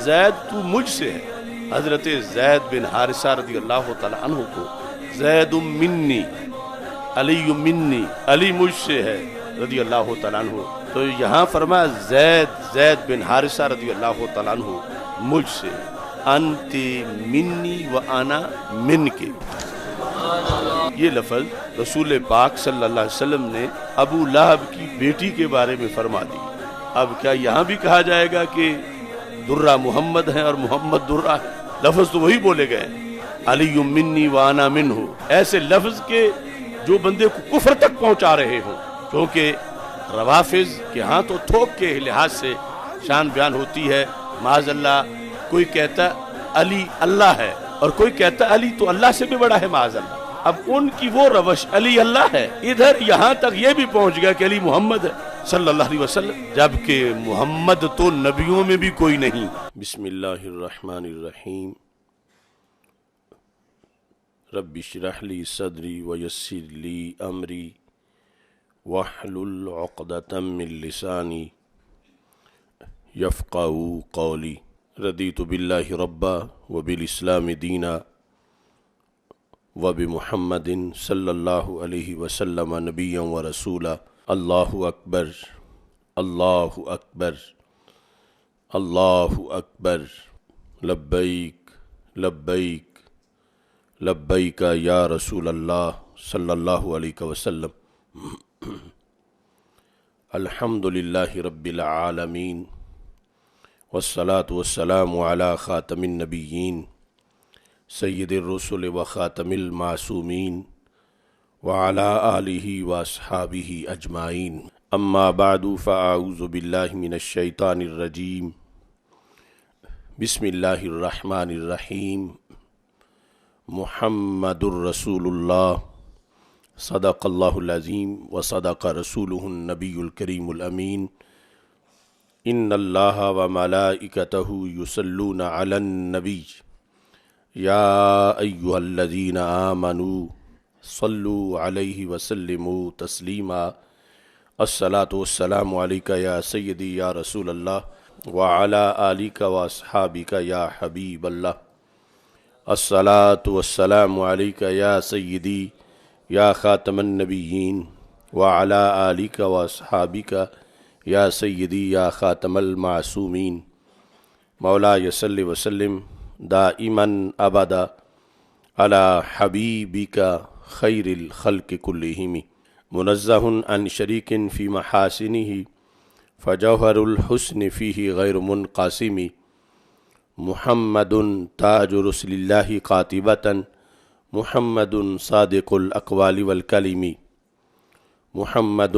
زید تو مجھ سے ہے۔ حضرت زید بن حارثہ رضی اللہ تعالی عنہ کو زید منی، علی منی، علی مجھ سے ہے رضی اللہ تعالیٰ عنہ، تو یہاں فرمایا زید بن حارثہ رضی اللہ تعالیٰ عنہ مجھ سے، انت منی و انا من کے۔ یہ لفظ رسول پاک صلی اللہ علیہ وسلم نے ابو لہب کی بیٹی کے بارے میں فرما دی۔ اب کیا یہاں بھی کہا جائے گا کہ درہ محمد ہے اور محمد درہ ہے؟ لفظ تو وہی بولے گئے، علی منی و انا منہ، ایسے لفظ کے جو بندے کو کفر تک پہنچا رہے ہوں، کیونکہ روافض کے ہاں تو تھوک کے لحاظ سے شان بیان ہوتی ہے، معاذ اللہ کوئی کہتا علی اللہ ہے اور کوئی کہتا علی تو اللہ سے بھی بڑا ہے معاذ اللہ۔ اب ان کی وہ روش علی اللہ ہے، ادھر یہاں تک یہ بھی پہنچ گیا کہ علی محمد ہے صلی اللہ علیہ وسلم، جبکہ محمد تو نبیوں میں بھی کوئی نہیں۔ بسم اللہ الرحمن الرحیم، رب اشرح لی صدری ویسر لی امری واحلل عقدۃ من لسانی یفقہوا قولی، رضیت باللہ ربا وبالاسلام دینا وبمحمد صلی اللہ علیہ وسلم نبیا ورسولا۔ اللہ اکبر، اللہ اکبر، اللہ اکبر، لبیک لبیک لبیک یا رسول اللہ صلی اللہ علیہ وسلم۔ الحمد للہ رب العالمین والصلاة والسلام علی خاتم النبیین سید الرسل و خاتم المعصومین وعلی آلہ واصحابہ اجمعین، اما بعد فاعوذ باللہ من الشیطان الرجیم، بسم اللہ الرحمن الرحیم۔ محمد الرسول اللہ، صدق اللہ العظیم وصدق رسولہ النبی الکریم الامین۔ ان اللہ وملائکتہ یصلون علی النبی یا ایہا الذین آمنوا صلوا علیہ وسلموا تسلیما۔ الصلاۃ والسلام علیک یا سیدی یا رسول اللہ وعلی آلک واصحابک یا حبیب اللہ۔ الصلاۃ والسلام علیک یا سیدی یا خاتم النبیین وعلی آلک واصحابک یا سیدی یا خاتم المعصومین۔ مولاي صل وسلم دائما ابدا علی حبیبک خیر الخلق کلہم، منزہ عن شریک فی محاسنہ فجوہر الحسن فیہ غیر منقسم۔ محمد تاج رسل اللہ قاطبۃ، محمد صادق الاقوال والکلم، محمد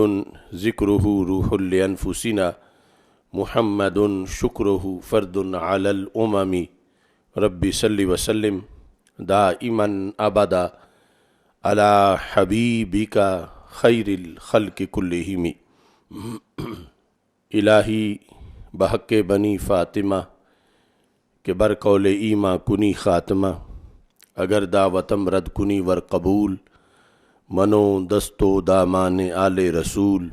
ذکرہ روح لانفسنا، محمد شکرہ فرد علی الامم۔ رب صل وسلم دائما ابدا علی حبیبک خیر الخلق کلہم۔ الہی بحق بنی فاطمہ کہ بر قول ایما کنی خاتمہ، اگر دعوتم رد کنی ور قبول، منو دستو دامان آل رسول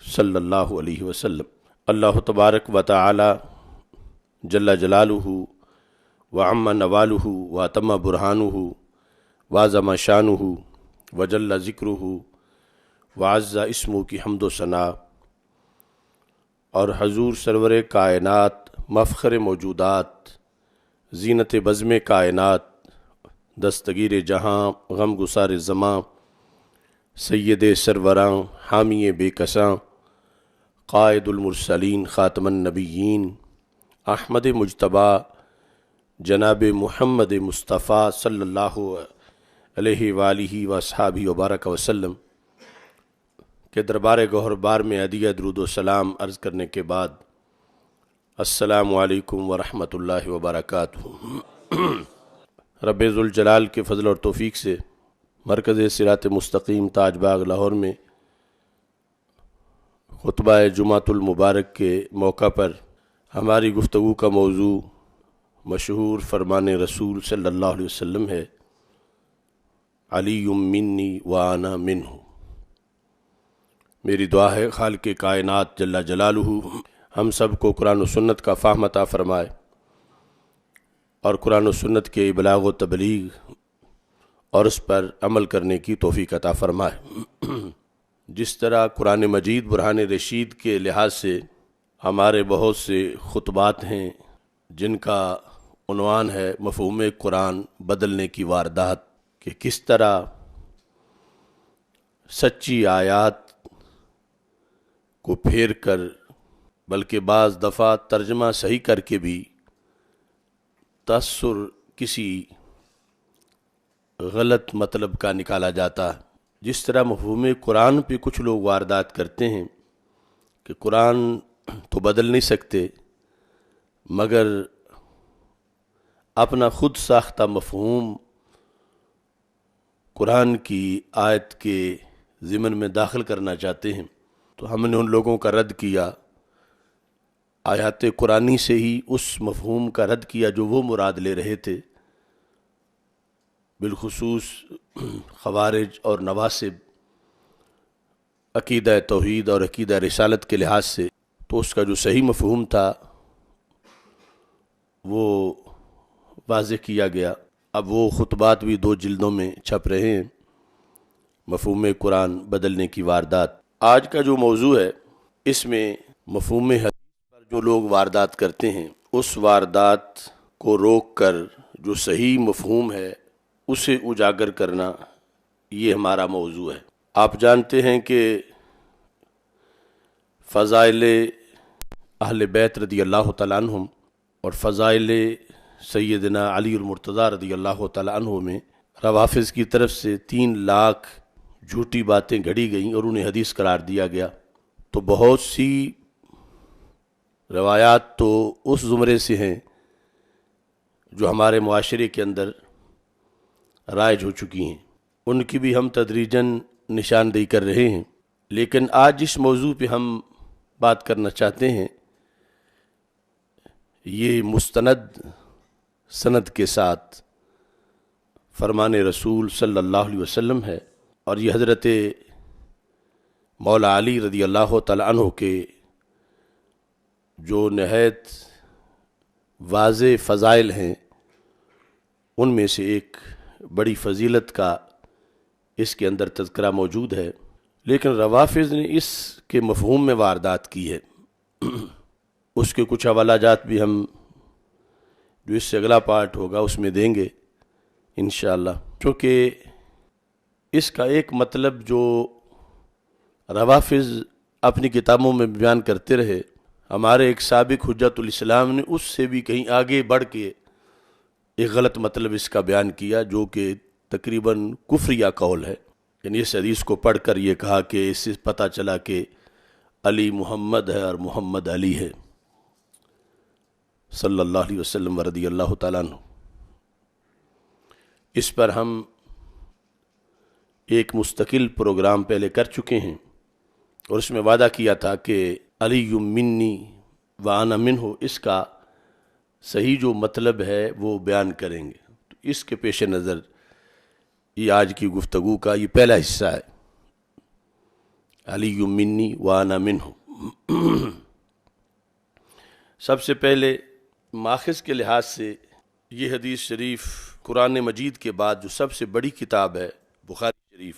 صلی اللہ علیہ وسلم۔ اللہ تبارک و تعالی جل جلالہ وعم نوالہ واتم برہانہ وعظم شانہ وجل ذکرہ وعز اسمہ کی حمد و ثنا، اور حضور سرور کائنات، مفخر موجودات، زینت بزم کائنات، دستگیر جہاں، غم گسار زماں، سید سروراں، حامی بے کساں، قائد المرسلین، خاتم النبیین، احمد مجتبیٰ، جناب محمد مصطفیٰ صلی اللہ علیہ وآلہ واصحابہ وبارک وسلم کے دربار گوہر بار میں ہدیہ درود و سلام عرض کرنے کے بعد، السلام علیکم ورحمۃ اللہ وبرکاتہ۔ رب ذوالجلال کے فضل اور توفیق سے مرکز صراط مستقیم تاج باغ لاہور میں خطبہ جمعۃ المبارک کے موقع پر ہماری گفتگو کا موضوع مشہور فرمان رسول صلی اللہ علیہ وسلم ہے، علی منی وانا منہ۔ میری دعا ہے خالق کائنات جل جلالہ ہم سب کو قرآن و سنت کا فہم عطا فرمائے، اور قرآن و سنت کے ابلاغ و تبلیغ اور اس پر عمل کرنے کی توفیق عطا فرمائے۔ جس طرح قرآن مجید برہان رشید کے لحاظ سے ہمارے بہت سے خطبات ہیں جن کا عنوان ہے مفہوم قرآن بدلنے کی واردات، کہ کس طرح سچی آیات کو پھیر کر بلکہ بعض دفعہ ترجمہ صحیح کر کے بھی تاثر کسی غلط مطلب کا نکالا جاتا ہے۔ جس طرح مفہوم قرآن پہ کچھ لوگ واردات کرتے ہیں کہ قرآن تو بدل نہیں سکتے، مگر اپنا خود ساختہ مفہوم قرآن کی آیت کے ضمن میں داخل کرنا چاہتے ہیں، تو ہم نے ان لوگوں کا رد کیا، آیات قرآنی سے ہی اس مفہوم کا رد کیا جو وہ مراد لے رہے تھے، بالخصوص خوارج اور نواسب عقیدہ توحید اور عقیدہ رسالت کے لحاظ سے۔ تو اس کا جو صحیح مفہوم تھا وہ واضح کیا گیا۔ اب وہ خطبات بھی 2 جلدوں میں چھپ رہے ہیں، مفہوم قرآن بدلنے کی واردات۔ آج کا جو موضوع ہے اس میں مفہوم حدیث پر جو لوگ واردات کرتے ہیں اس واردات کو روک کر جو صحیح مفہوم ہے اسے اجاگر کرنا، یہ ہمارا موضوع ہے۔ آپ جانتے ہیں کہ فضائل اہل بیت رضی اللہ تعالیٰ عنہم اور فضائل سیدنا علی المرتضیٰ رضی اللہ تعالیٰ عنہ میں روافظ کی طرف سے 3 لاکھ جھوٹی باتیں گھڑی گئیں اور انہیں حدیث قرار دیا گیا۔ تو بہت سی روایات تو اس زمرے سے ہیں جو ہمارے معاشرے کے اندر رائج ہو چکی ہیں، ان کی بھی ہم تدریجاً نشاندہی کر رہے ہیں۔ لیکن آج جس موضوع پہ ہم بات کرنا چاہتے ہیں یہ مستند سند کے ساتھ فرمان رسول صلی اللہ علیہ وسلم ہے، اور یہ حضرت مولا علی رضی اللہ تعالیٰ عنہ کے جو نہایت واضح فضائل ہیں ان میں سے ایک بڑی فضیلت کا اس کے اندر تذکرہ موجود ہے، لیکن روافظ نے اس کے مفہوم میں واردات کی ہے۔ اس کے کچھ حوالہ جات بھی ہم جو اس سے اگلا پارٹ ہوگا اس میں دیں گے انشاءاللہ، کیونکہ اس کا ایک مطلب جو روافظ اپنی کتابوں میں بیان کرتے رہے، ہمارے ایک سابق حجت الاسلام نے اس سے بھی کہیں آگے بڑھ کے ایک غلط مطلب اس کا بیان کیا جو کہ تقریباً کفریہ قول ہے۔ یعنی اس حدیث کو پڑھ کر یہ کہا کہ اس سے پتہ چلا کہ علی محمد ہے اور محمد علی ہے صلی اللہ علیہ وسلم ورضی اللہ تعالیٰ عنہ۔ اس پر ہم ایک مستقل پروگرام پہلے کر چکے ہیں اور اس میں وعدہ کیا تھا کہ علی منی وانا منہ، اس کا صحیح جو مطلب ہے وہ بیان کریں گے۔ تو اس کے پیش نظر یہ آج کی گفتگو کا یہ پہلا حصہ ہے، علی منی وانا منہ۔ سب سے پہلے ماخذ کے لحاظ سے یہ حدیث شریف قرآن مجید کے بعد جو سب سے بڑی کتاب ہے بخاری شریف،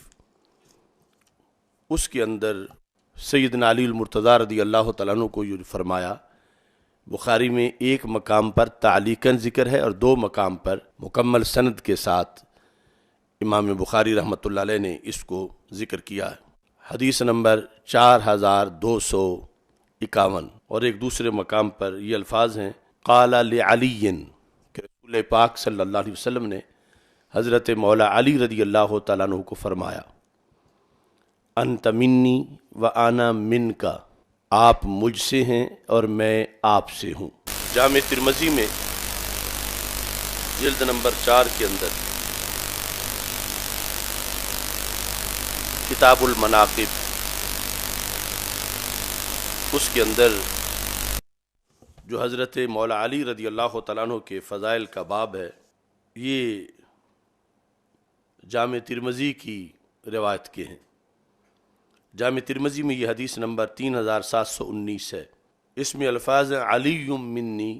اس کے اندر سیدنا علی المرتضیٰ رضی اللہ تعالیٰ عنہ کو یہ فرمایا، بخاری میں ایک مقام پر تعلیقاً ذکر ہے اور 2 مقام پر مکمل سند کے ساتھ امام بخاری رحمۃ اللہ علیہ نے اس کو ذکر کیا ہے۔ حدیث نمبر 4251، اور ایک دوسرے مقام پر یہ الفاظ ہیں، قال لعلی، کہ رسول پاک صلی اللہ علیہ وسلم نے حضرت مولا علی رضی اللہ تعالیٰ عنہ کو فرمایا، انت منی وانا منک، آپ مجھ سے ہیں اور میں آپ سے ہوں۔ جامع ترمذی میں جلد نمبر 4 کے اندر کتاب المناقب، اس کے اندر جو حضرت مولا علی رضی اللہ تعالیٰ عنہ کے فضائل کا باب ہے، یہ جامع ترمذی کی روایت کے ہیں۔ جامع ترمذی میں یہ حدیث نمبر 3719 ہے۔ اس میں الفاظ ہیں علی منی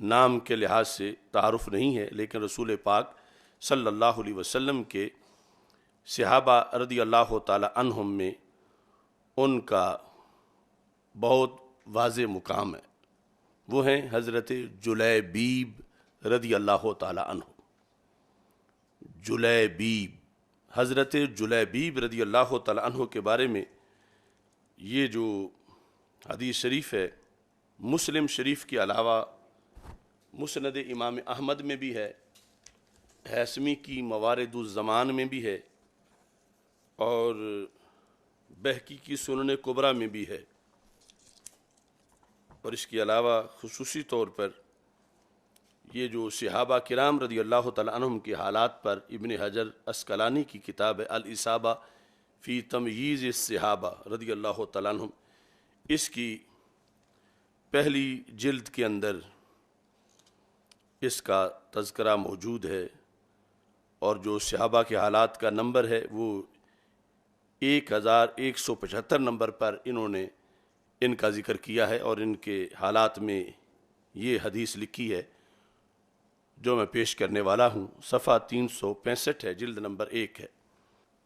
نام کے لحاظ سے تعارف نہیں ہے، لیکن رسول پاک صلی اللہ علیہ وسلم کے صحابہ رضی اللہ تعالی عنہم میں ان کا بہت واضح مقام ہے۔ وہ ہیں حضرت جلیبیب رضی اللہ تعالی عنہ۔ جلیبیب، حضرت جلیبیب رضی اللہ تعالی عنہ کے بارے میں یہ جو حدیث شریف ہے، مسلم شریف کے علاوہ مسند امام احمد میں بھی ہے، ہیثمی کی موارد الزمان میں بھی ہے، اور بہقی کی سنن کبریٰ میں بھی ہے، اور اس کے علاوہ خصوصی طور پر یہ جو صحابہ کرام رضی اللہ تعالیٰ عنہم کے حالات پر ابن حجر عسقلانی کی کتاب ہے الاصابہ فی تمییز الصحابہ رضی اللہ تعالیٰ عنہم، اس کی پہلی جلد کے اندر اس کا تذکرہ موجود ہے، اور جو صحابہ کے حالات کا نمبر ہے وہ 1175 نمبر پر انہوں نے ان کا ذکر کیا ہے، اور ان کے حالات میں یہ حدیث لکھی ہے جو میں پیش کرنے والا ہوں۔ صفحہ 365 ہے، جلد نمبر 1 ہے۔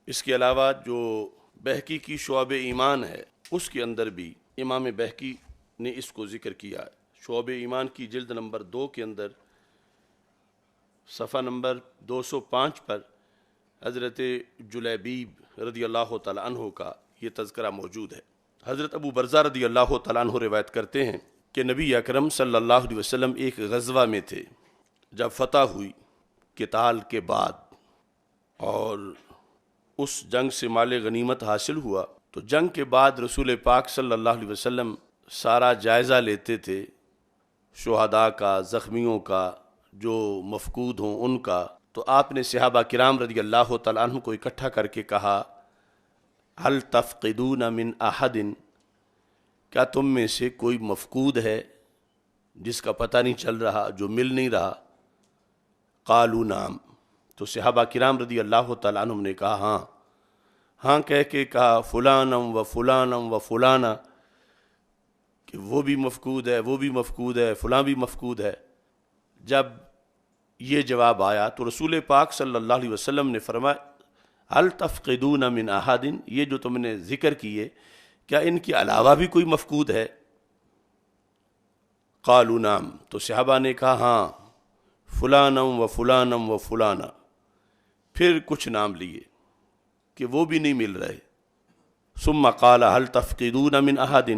اس کے علاوہ جو بہقی کی شعب ایمان ہے، اس کے اندر بھی امام بہقی نے اس کو ذکر کیا ہے۔ شعب ایمان کی جلد نمبر 2 کے اندر صفحہ نمبر 205 پر حضرت جلیبیب رضی اللہ تعالیٰ عنہ کا یہ تذکرہ موجود ہے۔ حضرت ابو برزہ رضی اللہ تعالیٰ عنہ روایت کرتے ہیں کہ نبی اکرم صلی اللہ علیہ وسلم ایک غزوہ میں تھے، جب فتح ہوئی قتال کے بعد، اور اس جنگ سے مال غنیمت حاصل ہوا، تو جنگ کے بعد رسول پاک صلی اللہ علیہ وسلم سارا جائزہ لیتے تھے، شہداء کا، زخمیوں کا، جو مفقود ہوں ان کا۔ تو آپ نے صحابہ کرام رضی اللہ تعالیٰ عنہ کو اکٹھا کر کے کہا، هل تفقدون من احد، کیا تم میں سے کوئی مفقود ہے جس کا پتہ نہیں چل رہا، جو مل نہیں رہا؟ قالوا نعم، تو صحابہ کرام رضی اللہ تعالیٰ عنہ نے کہا ہاں، ہاں کہہ کے کہا فلانم و فلانم و فلانا، کہ وہ بھی مفقود ہے، وہ بھی مفقود ہے، فلاں بھی مفقود ہے۔ جب یہ جواب آیا تو رسول پاک صلی اللہ علیہ وسلم نے فرمایا هل تفقدون من احد، یہ جو تم نے ذکر کیے کیا ان کے علاوہ بھی کوئی مفقود ہے؟ قالوا نعم، تو صحابہ نے کہا ہاں، فلانم و فلانم و فلانا، پھر کچھ نام لیے کہ وہ بھی نہیں مل رہے۔ ثم قال هل تفقدون من احد،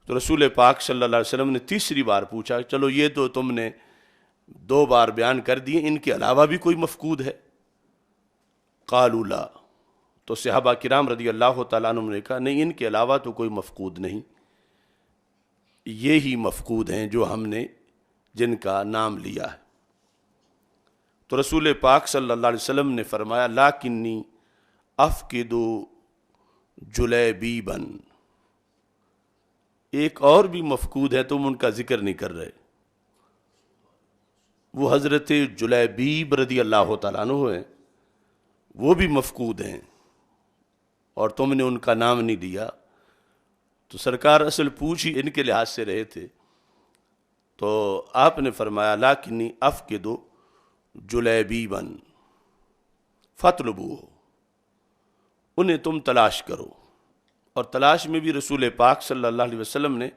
تو رسول پاک صلی اللہ علیہ وسلم نے تیسری بار پوچھا، چلو یہ تو تم نے 2 بار بیان کر دیے، ان کے علاوہ بھی کوئی مفقود ہے؟ قالوا لا، تو صحابہ کرام رضی اللہ تعالیٰ عنہ نے کہا نہیں، ان کے علاوہ تو کوئی مفقود نہیں، یہی مفقود ہیں جو ہم نے جن کا نام لیا ہے۔ تو رسول پاک صلی اللہ علیہ وسلم نے فرمایا لاکنی افقد جلیبیبا، ایک اور بھی مفقود ہے، تم ان کا ذکر نہیں کر رہے، وہ حضرت جلیبیب رضی اللہ تعالیٰ عنہ ہیں، وہ بھی مفقود ہیں اور تم نے ان کا نام نہیں لیا۔ تو سرکار اصل پوچھ ہی ان کے لحاظ سے رہے تھے، تو آپ نے فرمایا لاکنی افقد جلیبیبا فاطلبوہ، انہیں تم تلاش کرو۔ اور تلاش میں بھی رسول پاک صلی اللہ علیہ وسلم نے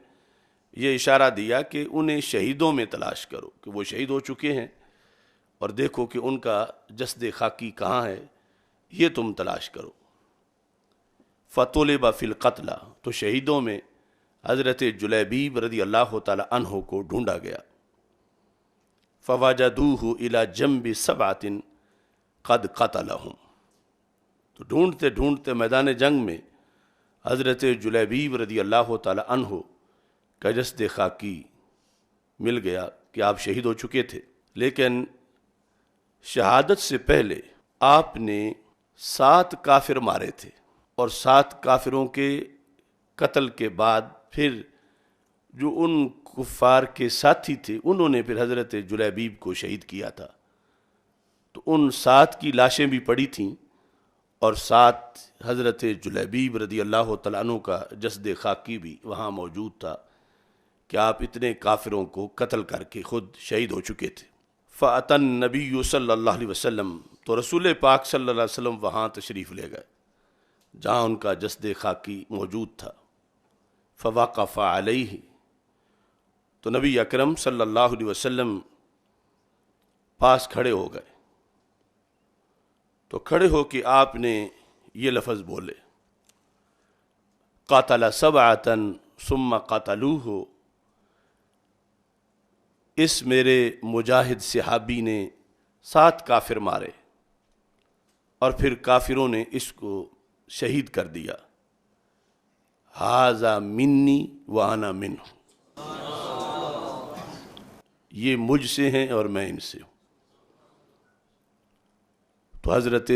یہ اشارہ دیا کہ انہیں شہیدوں میں تلاش کرو، کہ وہ شہید ہو چکے ہیں، اور دیکھو کہ ان کا جسد خاکی کہاں ہے، یہ تم تلاش کرو۔ فطلب فی القتلى، تو شہیدوں میں حضرت جلیبیب رضی اللہ تعالی عنہ کو ڈھونڈا گیا۔ فوجدوہ الی جنب 7 قد قتلہم، تو ڈھونڈتے ڈھونڈتے میدان جنگ میں حضرت جلیبیب رضی اللہ تعالی عنہ کا جسد خاکی مل گیا کہ آپ شہید ہو چکے تھے، لیکن شہادت سے پہلے آپ نے 7 کافر مارے تھے، اور 7 کافروں کے قتل کے بعد پھر جو ان کفار کے ساتھی تھے انہوں نے پھر حضرت جلیبیب کو شہید کیا تھا۔ تو ان 7 کی لاشیں بھی پڑی تھیں، اور 7 حضرت جلیبیب رضی اللہ تعالیٰ عنہ کا جسد خاکی بھی وہاں موجود تھا، کہ آپ اتنے کافروں کو قتل کر کے خود شہید ہو چکے تھے۔ فَأَتَى النَّبِيُّ صلی اللہ علیہ وسلم، تو رسول پاک صلی اللہ علیہ وسلم وہاں تشریف لے گئے جہاں ان کا جسد خاکی موجود تھا۔ فَوَقَفَ عَلَيْهِ، تو نبی اکرم صلی اللہ علیہ وسلم پاس کھڑے ہو گئے، تو کھڑے ہو کے آپ نے یہ لفظ بولے، قَتَلَ سَبْعَةً ثُمَّ قَتَلُوهُ، اس میرے مجاہد صحابی نے 7 کافر مارے اور پھر کافروں نے اس کو شہید کر دیا۔ ھذا منی وانا منہ، یہ مجھ سے ہیں اور میں ان سے ہوں۔ تو حضرت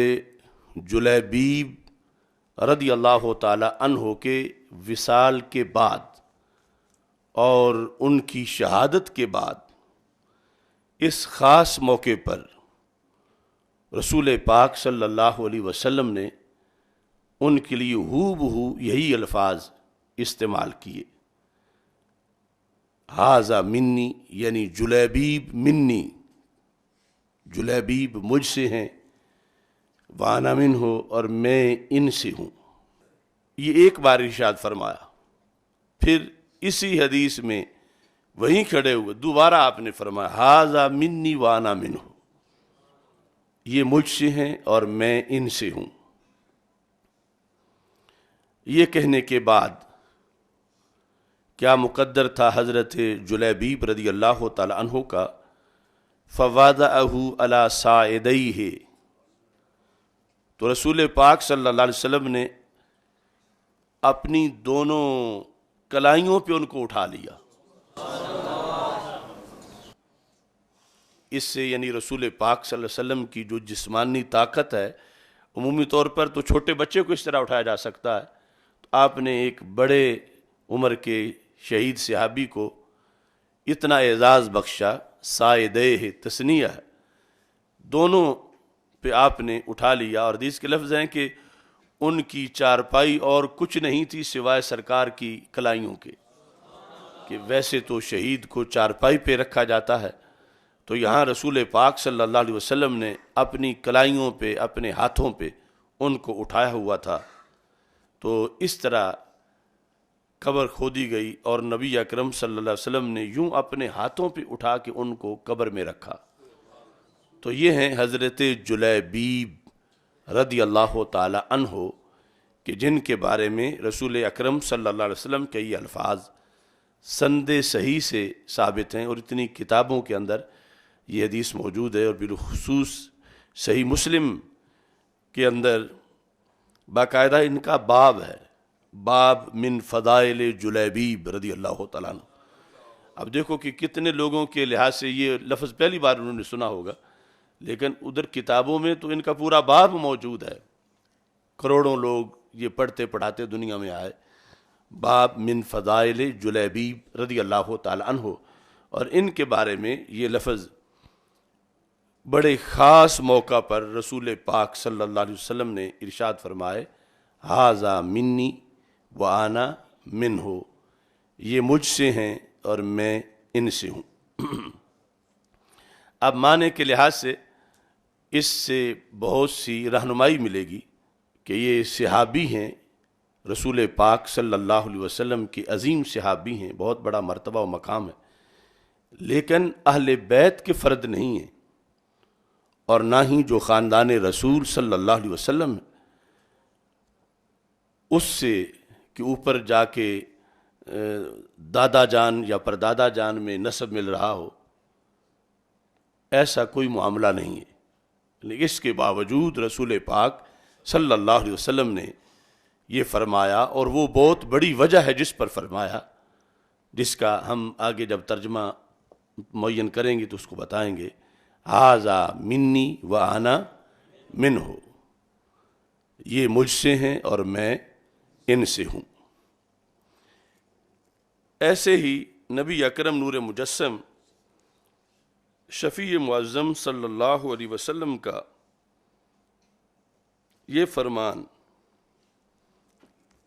جلیبیب رضی اللہ تعالی عنہ کے وصال کے بعد اور ان کی شہادت کے بعد اس خاص موقع پر رسول پاک صلی اللہ علیہ وسلم نے ان کے لیے ہو بہو یہی الفاظ استعمال کیے، ھذا منی، یعنی جلیبیب منی، جلیبیب مجھ سے ہیں، وانا منہ، اور میں ان سے ہوں۔ یہ ایک بار ارشاد فرمایا، پھر اسی حدیث میں وہیں کھڑے ہوئے دوبارہ آپ نے فرمایا، ھذا منی وانا منہ، یہ مجھ سے ہیں اور میں ان سے ہوں۔ یہ کہنے کے بعد کیا مقدر تھا حضرت جلیبیب رضی اللہ تعالی عنہ کا، فَوَضَعَهُ عَلَى صَاعِدَيْهِ، تو رسول پاک صلی اللہ علیہ وسلم نے اپنی دونوں کلائیوں پہ ان کو اٹھا لیا۔ اس سے یعنی رسول پاک صلی اللہ علیہ وسلم کی جو جسمانی طاقت ہے، عمومی طور پر تو چھوٹے بچے کو اس طرح اٹھایا جا سکتا ہے، تو آپ نے ایک بڑے عمر کے شہید صحابی کو اتنا اعزاز بخشا، صاعدیہ تثنیہ ہے، دونوں پہ آپ نے اٹھا لیا، اور حدیث کے لفظ ہیں کہ ان کی چارپائی اور کچھ نہیں تھی سوائے سرکار کی کلائیوں کے، کہ ویسے تو شہید کو چارپائی پہ رکھا جاتا ہے، تو یہاں رسول پاک صلی اللہ علیہ وسلم نے اپنی کلائیوں پہ، اپنے ہاتھوں پہ ان کو اٹھایا ہوا تھا۔ تو اس طرح قبر کھودی گئی اور نبی اکرم صلی اللہ علیہ وسلم نے یوں اپنے ہاتھوں پہ اٹھا کے ان کو قبر میں رکھا۔ تو یہ ہیں حضرت جلیبیب رضی اللہ تعالی عنہ، کہ جن کے بارے میں رسول اکرم صلی اللہ علیہ وسلم کے یہ الفاظ سند صحیح سے ثابت ہیں، اور اتنی کتابوں کے اندر یہ حدیث موجود ہے، اور بالخصوص صحیح مسلم کے اندر باقاعدہ ان کا باب ہے، باب من فضائل جلیبیب رضی اللہ تعالیٰ عنہ۔ اب دیکھو کہ کتنے لوگوں کے لحاظ سے یہ لفظ پہلی بار انہوں نے سنا ہوگا، لیکن ادھر کتابوں میں تو ان کا پورا باب موجود ہے، کروڑوں لوگ یہ پڑھتے پڑھاتے دنیا میں آئے، باب من فضائل جلیبیب رضی اللہ تعالی عنہ، اور ان کے بارے میں یہ لفظ بڑے خاص موقع پر رسول پاک صلی اللہ علیہ وسلم نے ارشاد فرمائے، ھذا منی وانا منہ، یہ مجھ سے ہیں اور میں ان سے ہوں۔ اب معنی کے لحاظ سے اس سے بہت سی رہنمائی ملے گی کہ یہ صحابی ہیں، رسول پاک صلی اللہ علیہ وسلم کے عظیم صحابی ہیں، بہت بڑا مرتبہ و مقام ہے، لیکن اہل بیت کے فرد نہیں ہیں، اور نہ ہی جو خاندان رسول صلی اللہ علیہ وسلم اس سے کہ اوپر جا کے دادا جان یا پردادا جان میں نسب مل رہا ہو، ایسا کوئی معاملہ نہیں ہے، لیکن اس کے باوجود رسول پاک صلی اللہ علیہ وسلم نے یہ فرمایا، اور وہ بہت بڑی وجہ ہے جس پر فرمایا، جس کا ہم آگے جب ترجمہ معین کریں گے تو اس کو بتائیں گے، ھذا منی وانا منہ، یہ مجھ سے ہیں اور میں ان سے ہوں۔ ایسے ہی نبی اکرم نور مجسم شفیع معظم صلی اللہ علیہ وسلم کا یہ فرمان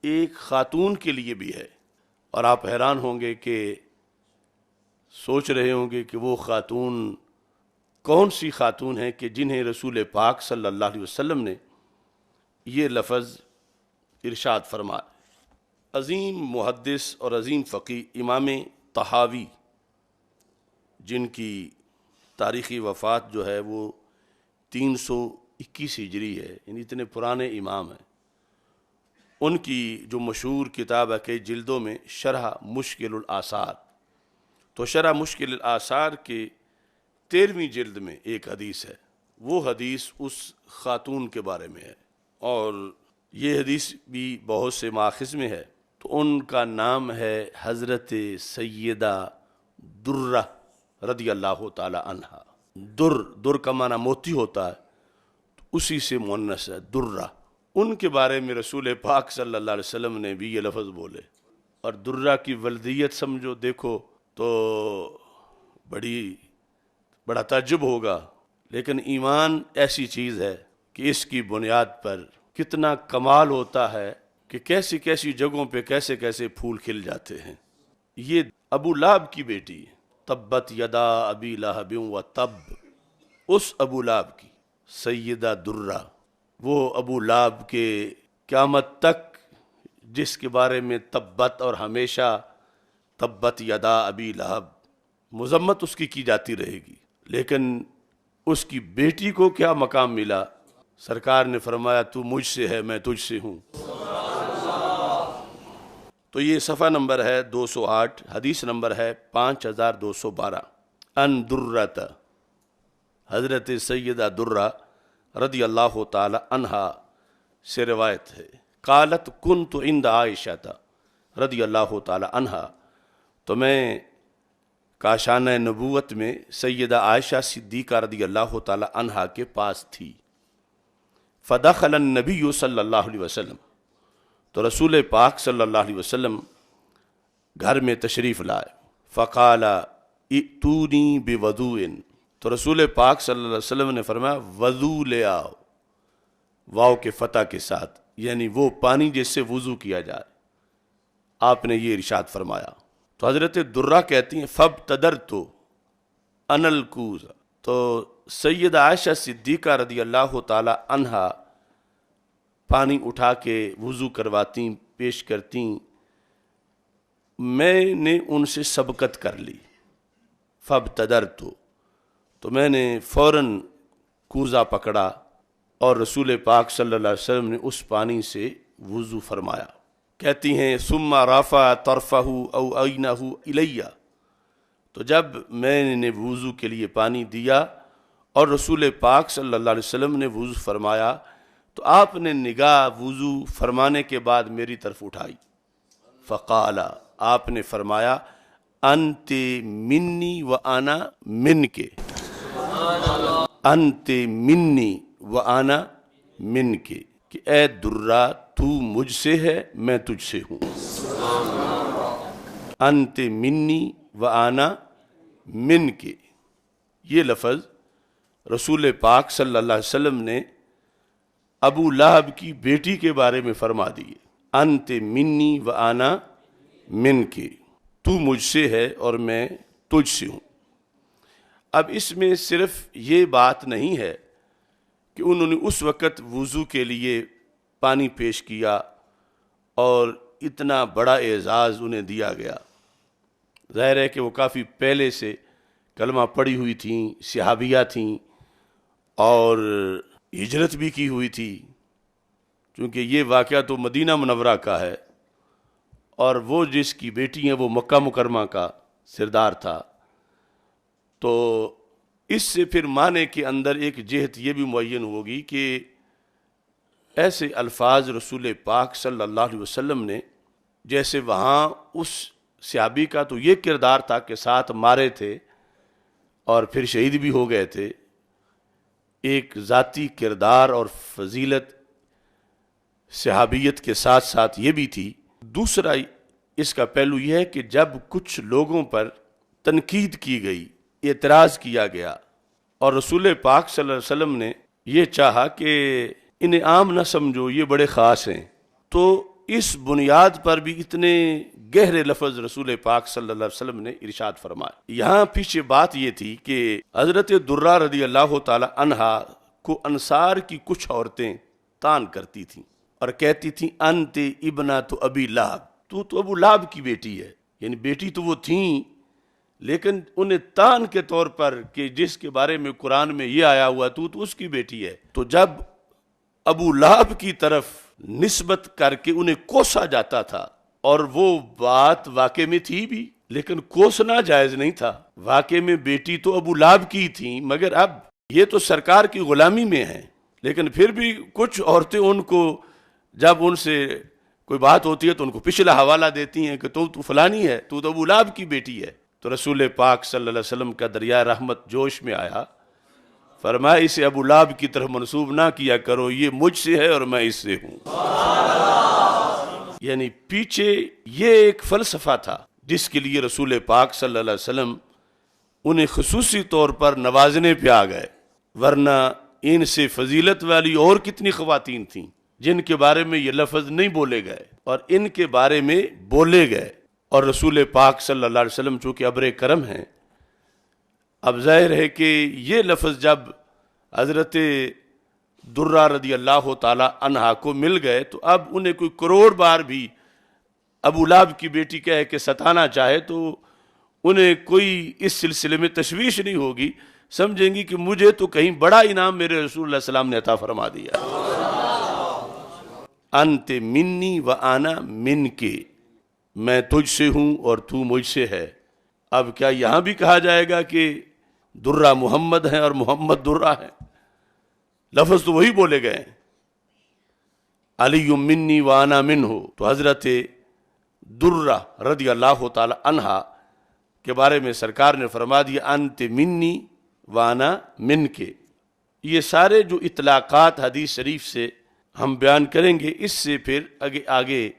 ایک خاتون کے لیے بھی ہے، اور آپ حیران ہوں گے کہ سوچ رہے ہوں گے کہ وہ خاتون کون سی خاتون ہیں کہ جنہیں رسول پاک صلی اللہ علیہ وسلم نے یہ لفظ ارشاد فرمایا۔ عظیم محدث اور عظیم فقیہ امام طحاوی، جن کی تاریخی وفات جو ہے وہ 321 ہجری ہے، یعنی اتنے پرانے امام ہیں، ان کی جو مشہور کتاب ہے کئی جلدوں میں شرح مشکل الآثار، تو شرح مشکل الآثار کے 13ویں جلد میں ایک حدیث ہے، وہ حدیث اس خاتون کے بارے میں ہے، اور یہ حدیث بھی بہت سے ماخذ میں ہے۔ تو ان کا نام ہے حضرت سیدہ درہ رضی اللہ تعالی عنہا۔ در کا معنی موتی ہوتا ہے، تو اسی سے مؤنث ہے درہ۔ ان کے بارے میں رسول پاک صلی اللہ علیہ وسلم نے بھی یہ لفظ بولے، اور درہ کی ولدیت سمجھو دیکھو تو بڑا تعجب ہوگا، لیکن ایمان ایسی چیز ہے کہ اس کی بنیاد پر کتنا کمال ہوتا ہے کہ کیسی کیسی جگہوں پہ کیسے کیسے پھول کھل جاتے ہیں۔ یہ ابو لہب کی بیٹی ہے، تبت یدا ابی لہب و تب، اس ابو لہب کی سیدہ درہ، وہ ابو لہب کے قیامت تک جس کے بارے میں تبت اور ہمیشہ تبت یدا ابی لہب مذمت اس کی جاتی رہے گی، لیکن اس کی بیٹی کو کیا مقام ملا؟ سرکار نے فرمایا تو مجھ سے ہے، میں تجھ سے ہوں۔ تو یہ صفحہ نمبر ہے 208، حدیث نمبر ہے 5212۔ ان درۃ، حضرت سیدہ درہ رضی اللہ تعالی عنہا سے روایت ہے، قالت کنت عند عائشہ رضی اللہ تعالی عنہا، تو میں کاشانہ نبوت میں سیدہ عائشہ صدیقہ رضی اللہ تعالی عنہا کے پاس تھی۔ فدخل النبی صلی اللہ علیہ وسلم، تو رسول پاک صلی اللہ علیہ وسلم گھر میں تشریف لائے۔ فقال ائتونی بوضوء، تو رسول پاک صلی اللہ علیہ وسلم نے فرمایا وضو لے آؤ، واو کے فتح کے ساتھ، یعنی وہ پانی جس سے وضو کیا جائے، آپ نے یہ ارشاد فرمایا۔ تو حضرت درہ کہتی ہیں فابتدرت انا الکوز، تو سیدہ عائشہ صدیقہ رضی اللہ تعالی عنہا پانی اٹھا کے وضو کرواتی، پیش کرتی، میں نے ان سے سبقت کر لی۔ فابتدرت، تو میں نے فوراً کوزہ پکڑا اور رسول پاک صلی اللہ علیہ وسلم نے اس پانی سے وضو فرمایا۔ کہتی ہیں ثم رفع طرفہ او عینہ الیہ، تو جب میں نے وضو کے لیے پانی دیا اور رسول پاک صلی اللہ علیہ وسلم نے وضو فرمایا، تو آپ نے نگاہ وضو فرمانے کے بعد میری طرف اٹھائی۔ فقال، آپ نے فرمایا انت منی و انا منک، انت منی و انا منک، کہ اے درہ تو مجھ سے ہے، میں تجھ سے ہوں۔ انت منی و انا منک، یہ لفظ رسول پاک صلی اللہ علیہ وسلم نے ابو لہب کی بیٹی کے بارے میں فرما دیے، انت منی و انا منک، تو مجھ سے ہے اور میں تجھ سے ہوں۔ اب اس میں صرف یہ بات نہیں ہے کہ انہوں نے اس وقت وضو کے لیے پانی پیش کیا اور اتنا بڑا اعزاز انہیں دیا گیا، ظاہر ہے کہ وہ کافی پہلے سے کلمہ پڑھی ہوئی تھیں، صحابیہ تھیں اور ہجرت بھی کی ہوئی تھی، کیونکہ یہ واقعہ تو مدینہ منورہ کا ہے اور وہ جس کی بیٹی ہیں وہ مکہ مکرمہ کا سردار تھا، تو اس سے پھر معنی کے اندر ایک جہت یہ بھی معین ہوگی کہ ایسے الفاظ رسول پاک صلی اللہ علیہ وسلم نے، جیسے وہاں اس صحابی کا تو یہ کردار تھا کہ ساتھ مارے تھے اور پھر شہید بھی ہو گئے تھے، ایک ذاتی کردار اور فضیلت صحابیت کے ساتھ ساتھ یہ بھی تھی۔ دوسرا اس کا پہلو یہ ہے کہ جب کچھ لوگوں پر تنقید کی گئی، اعتراض کیا گیا، اور رسول پاک صلی اللہ علیہ وسلم نے یہ چاہا کہ انہیں عام نہ سمجھو، یہ بڑے خاص ہیں، تو اس بنیاد پر بھی اتنے گہرے لفظ رسول پاک صلی اللہ علیہ وسلم نے ارشاد فرمایا۔ یہاں پیچھے بات یہ تھی کہ حضرت درہ رضی اللہ تعالی عنہا کو انصار کی کچھ عورتیں تان کرتی تھیں اور کہتی تھیں انت ابنۃ ابی لہب، تو ابو لہب کی بیٹی ہے، یعنی بیٹی تو وہ تھیں لیکن انہیں تان کے طور پر کہ جس کے بارے میں قرآن میں یہ آیا ہوا تو اس کی بیٹی ہے، تو جب ابو لہب کی طرف نسبت کر کے انہیں کوسا جاتا تھا، اور وہ بات واقع میں تھی بھی لیکن کوسنا جائز نہیں تھا، واقع میں بیٹی تو ابو لہب کی تھیں مگر اب یہ تو سرکار کی غلامی میں ہیں، لیکن پھر بھی کچھ عورتیں ان کو جب ان سے کوئی بات ہوتی ہے تو ان کو پچھلا حوالہ دیتی ہیں کہ تو فلانی ہے، تو ابو لہب کی بیٹی ہے۔ تو رسول پاک صلی اللہ علیہ وسلم کا دریائے رحمت جوش میں آیا، فرمایا اسے ابو لہب کی طرف منسوب نہ کیا کرو، یہ مجھ سے ہے اور میں اس سے ہوں۔ یعنی پیچھے یہ ایک فلسفہ تھا جس کے لیے رسول پاک صلی اللہ علیہ وسلم انہیں خصوصی طور پر نوازنے پہ آ گئے، ورنہ ان سے فضیلت والی اور کتنی خواتین تھیں جن کے بارے میں یہ لفظ نہیں بولے گئے اور ان کے بارے میں بولے گئے، اور رسول پاک صلی اللہ علیہ وسلم چونکہ ابر کرم ہیں، اب ظاہر ہے کہ یہ لفظ جب حضرت درہ رضی اللہ تعالی عنہا کو مل گئے تو اب انہیں کوئی کروڑ بار بھی ابو لہب کی بیٹی کہہ کے ستانا چاہے تو انہیں کوئی اس سلسلے میں تشویش نہیں ہوگی، سمجھیں گی کہ مجھے تو کہیں بڑا انعام میرے رسول اللہ صلی اللہ علیہ وسلم نے عطا فرما دیا۔ انت منی و انا من کے، میں تجھ سے ہوں اور تو مجھ سے ہے۔ اب کیا یہاں بھی کہا جائے گا کہ درہ محمد ہیں اور محمد درہ ہیں؟ لفظ تو وہی بولے گئے، علی منی و انا منہ، تو حضرت درہ رضی اللہ تعالی عنہا کے بارے میں سرکار نے فرما دیا انت منی و انا من کے۔ یہ سارے جو اطلاقات حدیث شریف سے ہم بیان کریں گے، اس سے پھر آگے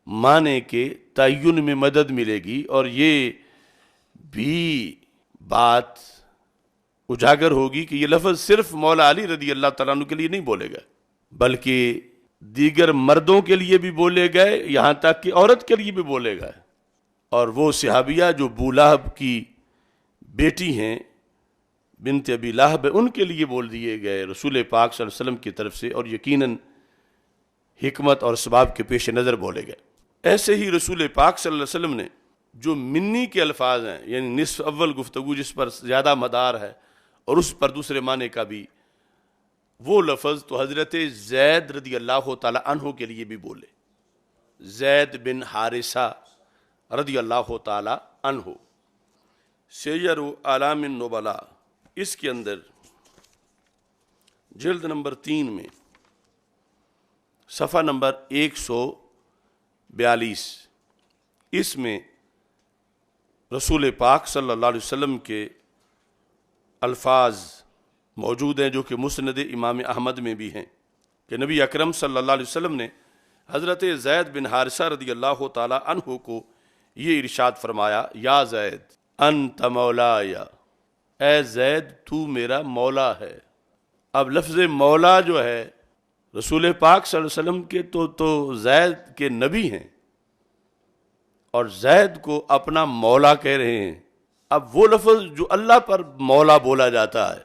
معنی کے تعین میں مدد ملے گی، اور یہ بھی بات اجاگر ہوگی کہ یہ لفظ صرف مولا علی رضی اللہ تعالیٰ عنہ کے لیے نہیں بولے گئے بلکہ دیگر مردوں کے لیے بھی بولے گئے، یہاں تک کہ عورت کے لیے بھی بولے گئے، اور وہ صحابیہ جو ابو لہب کی بیٹی ہیں بنت ابی لہب، ان کے لیے بول دیے گئے رسول پاک صلی اللہ علیہ وسلم کی طرف سے، اور یقیناً حکمت اور ثواب کے پیش نظر بولے گئے۔ ایسے ہی رسول پاک صلی اللہ علیہ وسلم نے جو منی کے الفاظ ہیں، یعنی نصف اول گفتگو جس پر زیادہ مدار ہے اور اس پر دوسرے معنی کا بھی، وہ لفظ تو حضرت زید رضی اللہ تعالی عنہ کے لیے بھی بولے، زید بن حارثہ رضی اللہ تعالی عنہ۔ سیر اعلام النبلاء، اس کے اندر جلد نمبر 3 میں صفحہ نمبر 142، اس میں رسول پاک صلی اللہ علیہ وسلم کے الفاظ موجود ہیں جو کہ مسند امام احمد میں بھی ہیں، کہ نبی اکرم صلی اللہ علیہ وسلم نے حضرت زید بن حارثہ رضی اللہ تعالی عنہ کو یہ ارشاد فرمایا، یا زید انت مولایا، اے زید تو میرا مولا ہے۔ اب لفظ مولا جو ہے رسول پاک صلی اللہ علیہ وسلم کے تو زید کے نبی ہیں اور زید کو اپنا مولا کہہ رہے ہیں۔ اب وہ لفظ جو اللہ پر مولا بولا جاتا ہے،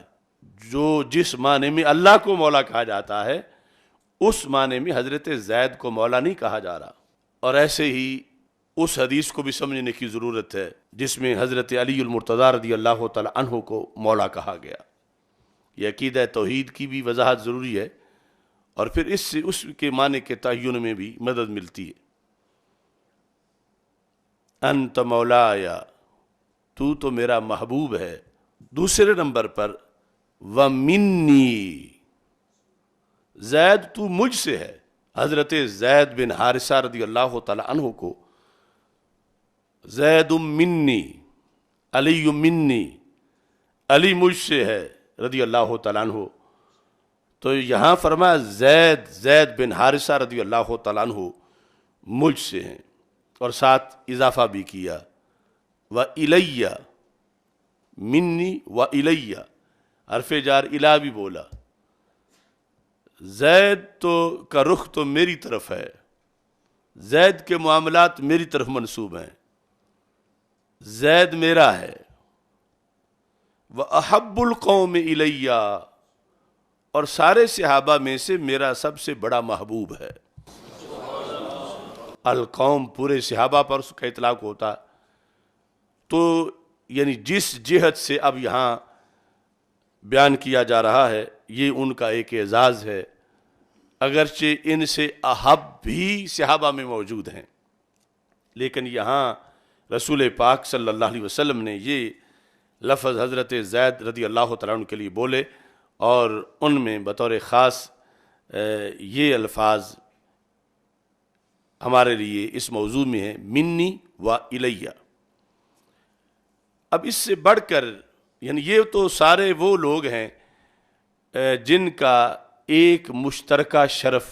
جو جس معنی میں اللہ کو مولا کہا جاتا ہے، اس معنی میں حضرت زید کو مولا نہیں کہا جا رہا۔ اور ایسے ہی اس حدیث کو بھی سمجھنے کی ضرورت ہے جس میں حضرت علی المرتضیٰ رضی اللہ تعالی عنہ کو مولا کہا گیا۔ یہ عقیدہ توحید کی بھی وضاحت ضروری ہے، اور پھر اس سے اس کے معنی کے تعین میں بھی مدد ملتی ہے۔ انت مولایا، تو میرا محبوب ہے۔ دوسرے نمبر پر وَمِنِّی، زید تو مجھ سے ہے۔ حضرت زید بن حارثہ رضی اللہ تعالی عنہ کو زید منی، علی منی، علی مجھ سے ہے رضی اللہ تعالیٰ عنہ، تو یہاں فرمایا زید بن حارثہ رضی اللہ تعالیٰ عنہ مجھ سے ہیں، اور ساتھ اضافہ بھی کیا وَإِلَيَّ، منی وَإِلَيَّ، حرف جار الہ بھی بولا۔ زید تو کا رخ تو میری طرف ہے، زید کے معاملات میری طرف منسوب ہیں، زید میرا ہے، وَأَحَبُّ الْقَوْمِ إِلَيَّ، اور سارے صحابہ میں سے میرا سب سے بڑا محبوب ہے۔ القوم پورے صحابہ پر اس کا اطلاق ہوتا، تو یعنی جس جہت سے اب یہاں بیان کیا جا رہا ہے یہ ان کا ایک اعزاز ہے، اگرچہ ان سے احب بھی صحابہ میں موجود ہیں، لیکن یہاں رسول پاک صلی اللہ علیہ وسلم نے یہ لفظ حضرت زید رضی اللہ تعالیٰ عنہ کے لیے بولے، اور ان میں بطور خاص یہ الفاظ ہمارے لیے اس موضوع میں ہے، منی و الیہ۔ اب اس سے بڑھ کر یعنی یہ تو سارے وہ لوگ ہیں جن کا ایک مشترکہ شرف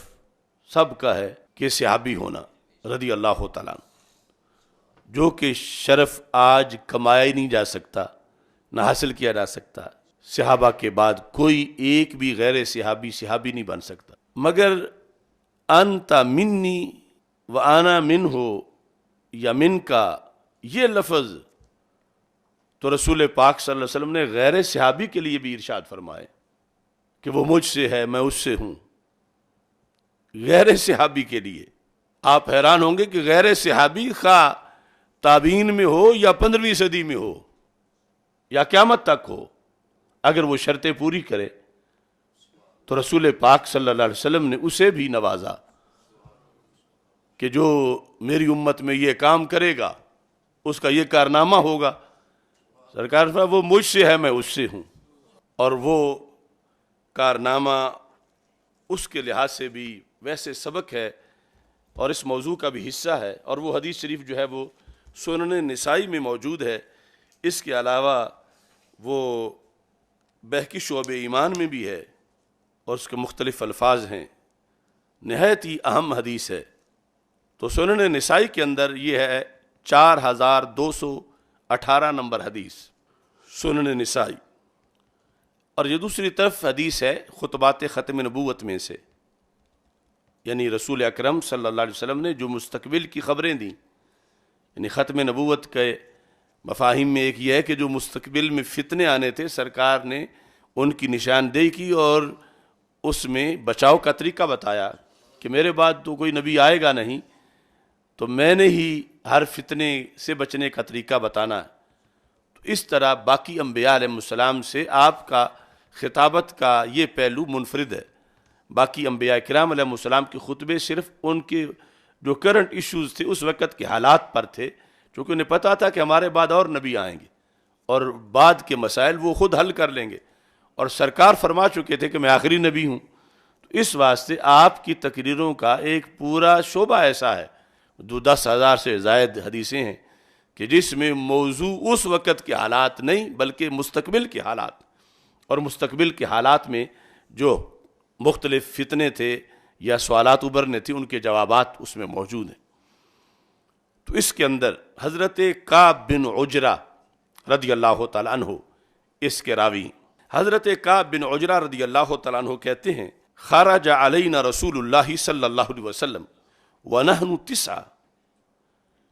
سب کا ہے کہ صحابی ہونا رضی اللہ تعالیٰ عنہ، جو کہ شرف آج کمایا ہی نہیں جا سکتا، نہ حاصل کیا جا سکتا۔ صحابہ کے بعد کوئی ایک بھی غیر صحابی نہیں بن سکتا، مگر انت منی و انا منہ یا من کا، یہ لفظ تو رسول پاک صلی اللہ علیہ وسلم نے غیر صحابی کے لیے بھی ارشاد فرمائے کہ وہ مجھ سے ہے میں اس سے ہوں، غیر صحابی کے لیے۔ آپ حیران ہوں گے کہ غیر صحابی خواہ تابعین میں ہو یا 15ویں صدی میں ہو یا قیامت تک ہو، اگر وہ شرطیں پوری کرے تو رسول پاک صلی اللہ علیہ وسلم نے اسے بھی نوازا کہ جو میری امت میں یہ کام کرے گا اس کا یہ کارنامہ ہوگا۔ سرکار فرمایا وہ مجھ سے ہے میں اس سے ہوں، اور وہ کارنامہ اس کے لحاظ سے بھی ویسے سبق ہے اور اس موضوع کا بھی حصہ ہے، اور وہ حدیث شریف جو ہے وہ سنن نسائی میں موجود ہے۔ اس کے علاوہ وہ بہقی شعب ایمان میں بھی ہے اور اس کے مختلف الفاظ ہیں، نہایت ہی اہم حدیث ہے۔ تو سنن نسائی کے اندر یہ ہے 4218 نمبر حدیث سنن نسائی، اور یہ دوسری طرف حدیث ہے خطبات ختم نبوت میں سے، یعنی رسول اکرم صلی اللہ علیہ وسلم نے جو مستقبل کی خبریں دیں، یعنی ختم نبوت کے مفاہیم میں ایک یہ ہے کہ جو مستقبل میں فتنے آنے تھے سرکار نے ان کی نشاندہی کی اور اس میں بچاؤ کا طریقہ بتایا کہ میرے بعد تو کوئی نبی آئے گا نہیں، تو میں نے ہی ہر فتنے سے بچنے کا طریقہ بتانا ہے۔ تو اس طرح باقی انبیاء علیہ السلام سے آپ کا خطابت کا یہ پہلو منفرد ہے۔ باقی انبیاء کرام علیہ السلام کے خطبے صرف ان کے جو کرنٹ ایشوز تھے اس وقت کے حالات پر تھے، چونکہ انہیں پتا تھا کہ ہمارے بعد اور نبی آئیں گے اور بعد کے مسائل وہ خود حل کر لیں گے، اور سرکار فرما چکے تھے کہ میں آخری نبی ہوں۔ تو اس واسطے آپ کی تقریروں کا ایک پورا شعبہ ایسا ہے، 10,000 سے زائد حدیثیں ہیں کہ جس میں موضوع اس وقت کے حالات نہیں بلکہ مستقبل کے حالات، اور مستقبل کے حالات میں جو مختلف فتنے تھے یا سوالات ابھرنے تھے ان کے جوابات اس میں موجود ہیں۔ تو اس کے اندر حضرت کعب بن عجرہ رضی اللہ تعالیٰ عنہ اس کے راوی، حضرت کعب بن عجرہ رضی اللہ تعالیٰ عنہ کہتے ہیں خرج علینا رسول اللہ صلی اللہ علیہ وسلم ونحن 9،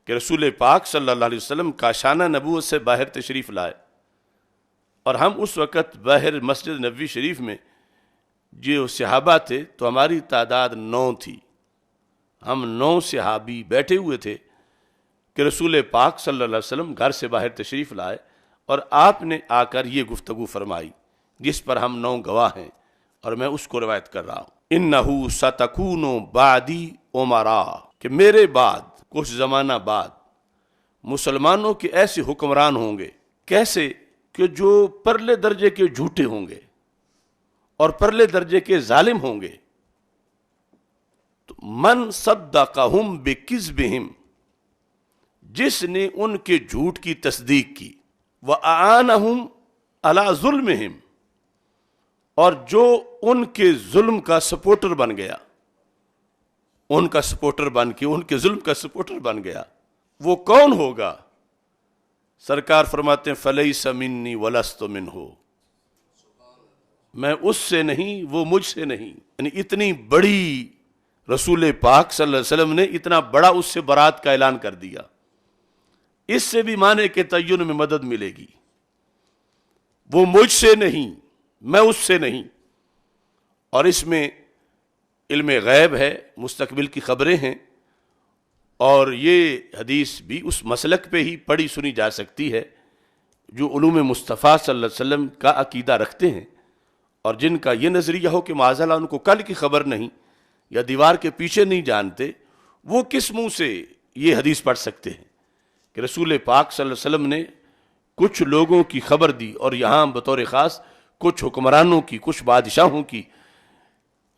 کہ رسول پاک صلی اللہ علیہ وسلم کاشانہ نبوت سے باہر تشریف لائے، اور ہم اس وقت باہر مسجد نبوی شریف میں جو صحابہ تھے تو ہماری تعداد 9 تھی، ہم 9 صحابی بیٹھے ہوئے تھے کہ رسول پاک صلی اللہ علیہ وسلم گھر سے باہر تشریف لائے اور آپ نے آ کر یہ گفتگو فرمائی جس پر ہم 9 گواہ ہیں، اور میں اس کو روایت کر رہا ہوں۔ اِنَّهُ سَتَكُونُ بَعْدِي عُمَرَاء، کہ میرے بعد کچھ زمانہ بعد مسلمانوں کے ایسے حکمران ہوں گے، کیسے کہ جو پرلے درجے کے جھوٹے ہوں گے اور پرلے درجے کے ظالم ہوں گے۔ تو من صدقہم بکذبہم، جس نے ان کے جھوٹ کی تصدیق کی، وَأَعَانَهُمْ عَلَى ظُلْمِهِمْ، اور جو ان کے ظلم کا سپورٹر بن گیا، ان کا سپورٹر بن کے ان کے ظلم کا سپورٹر بن گیا، وہ کون ہوگا؟ سرکار فرماتے ہیں فَلَيْسَ مِنِّي وَلَسْتُ مِنْهُ، میں اس سے نہیں وہ مجھ سے نہیں۔ یعنی اتنی بڑی رسول پاک صلی اللہ علیہ وسلم نے اتنا بڑا اس سے برات کا اعلان کر دیا، اس سے بھی معنی کہ تعین میں مدد ملے گی۔ وہ مجھ سے نہیں، میں اس سے نہیں، اور اس میں علم غیب ہے، مستقبل کی خبریں ہیں، اور یہ حدیث بھی اس مسلک پہ ہی پڑھی سنی جا سکتی ہے جو علوم مصطفیٰ صلی اللہ علیہ وسلم کا عقیدہ رکھتے ہیں، اور جن کا یہ نظریہ ہو کہ معاذ اللہ ان کو کل کی خبر نہیں یا دیوار کے پیچھے نہیں جانتے، وہ کس منہ سے یہ حدیث پڑھ سکتے ہیں کہ رسول پاک صلی اللہ علیہ وسلم نے کچھ لوگوں کی خبر دی، اور یہاں بطور خاص کچھ حکمرانوں کی، کچھ بادشاہوں کی،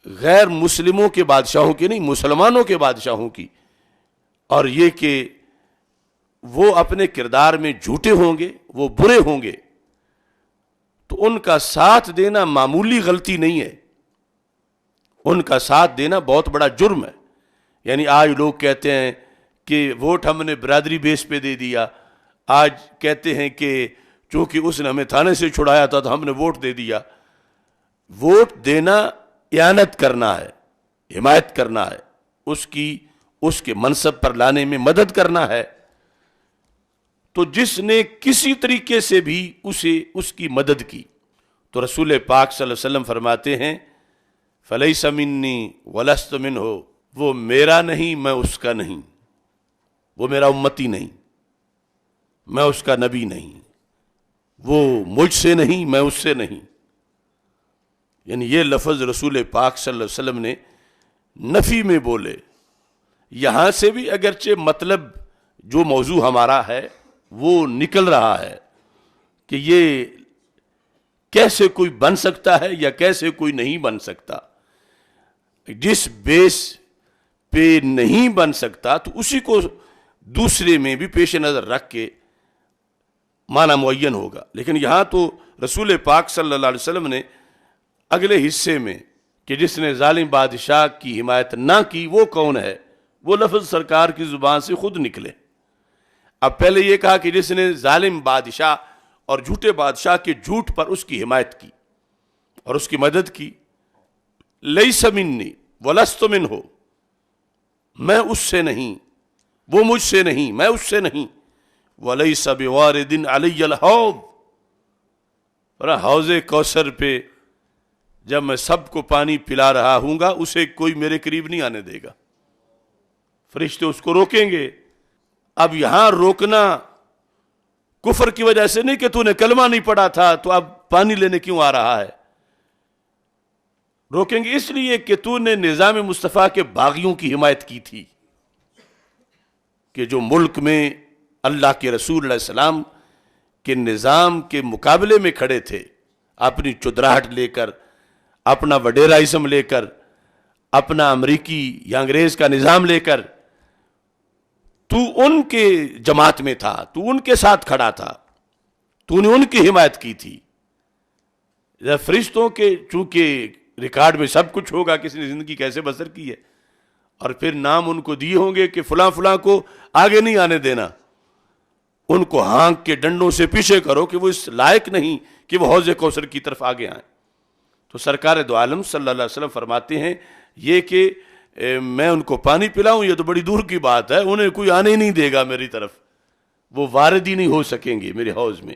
غیر مسلموں کے بادشاہوں کی نہیں، مسلمانوں کے بادشاہوں کی، اور یہ کہ وہ اپنے کردار میں جھوٹے ہوں گے، وہ برے ہوں گے، تو ان کا ساتھ دینا معمولی غلطی نہیں ہے، ان کا ساتھ دینا بہت بڑا جرم ہے۔ یعنی آج لوگ کہتے ہیں کہ ووٹ ہم نے برادری بیس پہ دے دیا، آج کہتے ہیں کہ چونکہ اس نے ہمیں تھانے سے چھڑایا تھا تو ہم نے ووٹ دے دیا۔ ووٹ دینا اعانت کرنا ہے، حمایت کرنا ہے، اس کے منصب پر لانے میں مدد کرنا ہے۔ تو جس نے کسی طریقے سے بھی اس کی مدد کی، تو رسول پاک صلی اللہ علیہ وسلم فرماتے ہیں فلیس منی ولست منہ، وہ میرا نہیں میں اس کا نہیں، وہ میرا امتی نہیں، میں اس کا نبی نہیں، وہ مجھ سے نہیں میں اس سے نہیں۔ یعنی یہ لفظ رسول پاک صلی اللہ علیہ وسلم نے نفی میں بولے۔ یہاں سے بھی اگرچہ مطلب جو موضوع ہمارا ہے وہ نکل رہا ہے کہ یہ کیسے کوئی بن سکتا ہے یا کیسے کوئی نہیں بن سکتا۔ جس بیس پہ نہیں بن سکتا تو اسی کو دوسرے میں بھی پیش نظر رکھ کے معنی معین ہوگا۔ لیکن یہاں تو رسول پاک صلی اللہ علیہ وسلم نے اگلے حصے میں کہ جس نے ظالم بادشاہ کی حمایت نہ کی وہ کون ہے، وہ لفظ سرکار کی زبان سے خود نکلے۔ اب پہلے یہ کہا کہ جس نے ظالم بادشاہ اور جھوٹے بادشاہ کے جھوٹ پر اس کی حمایت کی اور اس کی مدد کی، لیس منی ولست منہ، میں اس سے نہیں، وہ مجھ سے نہیں، میں اس سے نہیں، ولیس بوارد علی الحوض، اور حوض کوثر پہ جب میں سب کو پانی پلا رہا ہوں گا اسے کوئی میرے قریب نہیں آنے دے گا، فرشتے اس کو روکیں گے۔ اب یہاں روکنا کفر کی وجہ سے نہیں کہ تو نے کلمہ نہیں پڑھا تھا تو اب پانی لینے کیوں آ رہا ہے، روکیں گے اس لیے کہ تو نے نظام مصطفیٰ کے باغیوں کی حمایت کی تھی، کہ جو ملک میں اللہ کے رسول علیہ السلام کے نظام کے مقابلے میں کھڑے تھے، اپنی چدراہٹ لے کر، اپنا وڈیرائزم لے کر، اپنا امریکی یا انگریز کا نظام لے کر، تو ان کے جماعت میں تھا، تو ان کے ساتھ کھڑا تھا، تو نے ان کی حمایت کی تھی۔ فرشتوں کے چونکہ ریکارڈ میں سب کچھ ہوگا، کسی نے زندگی کیسے بسر کی ہے، اور پھر نام ان کو دیے ہوں گے کہ فلاں فلاں کو آگے نہیں آنے دینا، ان کو ہانک کے ڈنڈوں سے پیچھے کرو کہ وہ اس لائق نہیں کہ وہ حوض کوثر کی طرف آگے آئیں۔ تو سرکار دو عالم صلی اللہ علیہ وسلم فرماتے ہیں یہ کہ میں ان کو پانی پلاؤں یہ تو بڑی دور کی بات ہے، انہیں کوئی آنے ہی نہیں دے گا میری طرف، وہ وارد ہی نہیں ہو سکیں گے میرے حوض میں۔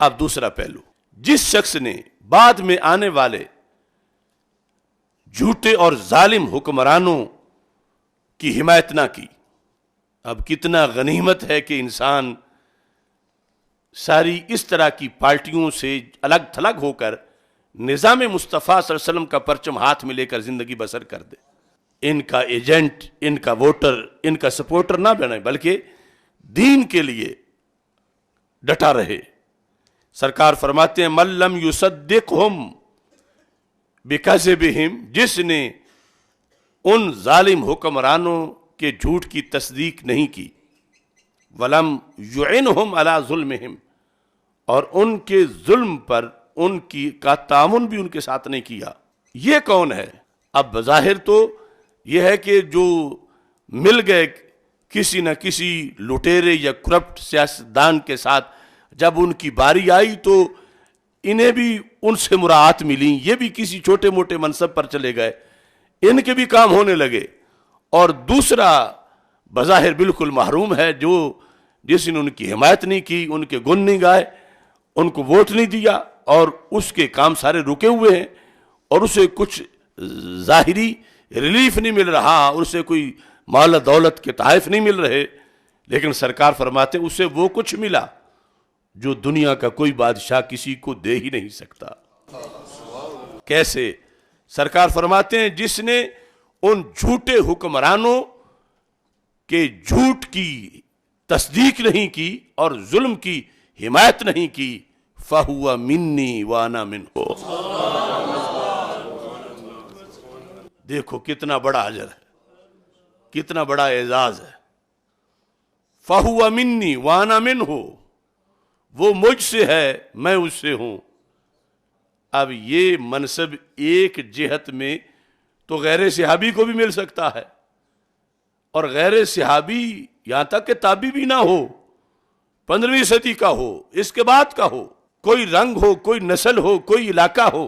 اب دوسرا پہلو، جس شخص نے بعد میں آنے والے جھوٹے اور ظالم حکمرانوں کی حمایت نہ کی، اب کتنا غنیمت ہے کہ انسان ساری اس طرح کی پارٹیوں سے الگ تھلگ ہو کر نظام مصطفیٰ صلی اللہ علیہ وسلم کا پرچم ہاتھ میں لے کر زندگی بسر کر دے، ان کا ایجنٹ، ان کا ووٹر، ان کا سپورٹر نہ بنے، بلکہ دین کے لیے ڈٹا رہے۔ سرکار فرماتے ہیں من لم یصدقہم بکذبہم، جس نے ان ظالم حکمرانوں کے جھوٹ کی تصدیق نہیں کی، ولم یعنہم علی ظلمہم، اور ان کے ظلم پر ان کی کا تعاون بھی ان کے ساتھ نہیں کیا، یہ کون ہے؟ اب بظاہر تو یہ ہے کہ جو مل گئے کسی نہ کسی لٹیرے یا کرپٹ سیاستدان کے ساتھ، جب ان کی باری آئی تو انہیں بھی ان سے مراعات ملی، یہ بھی کسی چھوٹے موٹے منصب پر چلے گئے، ان کے بھی کام ہونے لگے، اور دوسرا بظاہر بالکل محروم ہے جو جس نے ان کی حمایت نہیں کی، ان کے گن نہیں گائے، ان کو ووٹ نہیں دیا، اور اس کے کام سارے رکے ہوئے ہیں، اور اسے کچھ ظاہری ریلیف نہیں مل رہا، اسے کوئی مال دولت کے تحائف نہیں مل رہے، لیکن سرکار فرماتے اسے وہ کچھ ملا جو دنیا کا کوئی بادشاہ کسی کو دے ہی نہیں سکتا۔ کیسے؟ سرکار فرماتے ہیں جس نے ان جھوٹے حکمرانوں کے جھوٹ کی تصدیق نہیں کی اور ظلم کی حمایت نہیں کی، فَهُوَ مِنِّي وَأَنَا مِنْهُ۔ دیکھو کتنا بڑا اجر ہے، کتنا بڑا اعزاز ہے۔ فَهُوَ مِنِّي وَأَنَا مِنْهُ، وہ مجھ سے ہے میں اس سے ہوں۔ اب یہ منصب ایک جہت میں تو غیر صحابی کو بھی مل سکتا ہے، اور غیر صحابی یہاں تک کہ تابعی بھی نہ ہو، 15ویں صدی کا ہو، اس کے بعد کا ہو، کوئی رنگ ہو، کوئی نسل ہو، کوئی علاقہ ہو،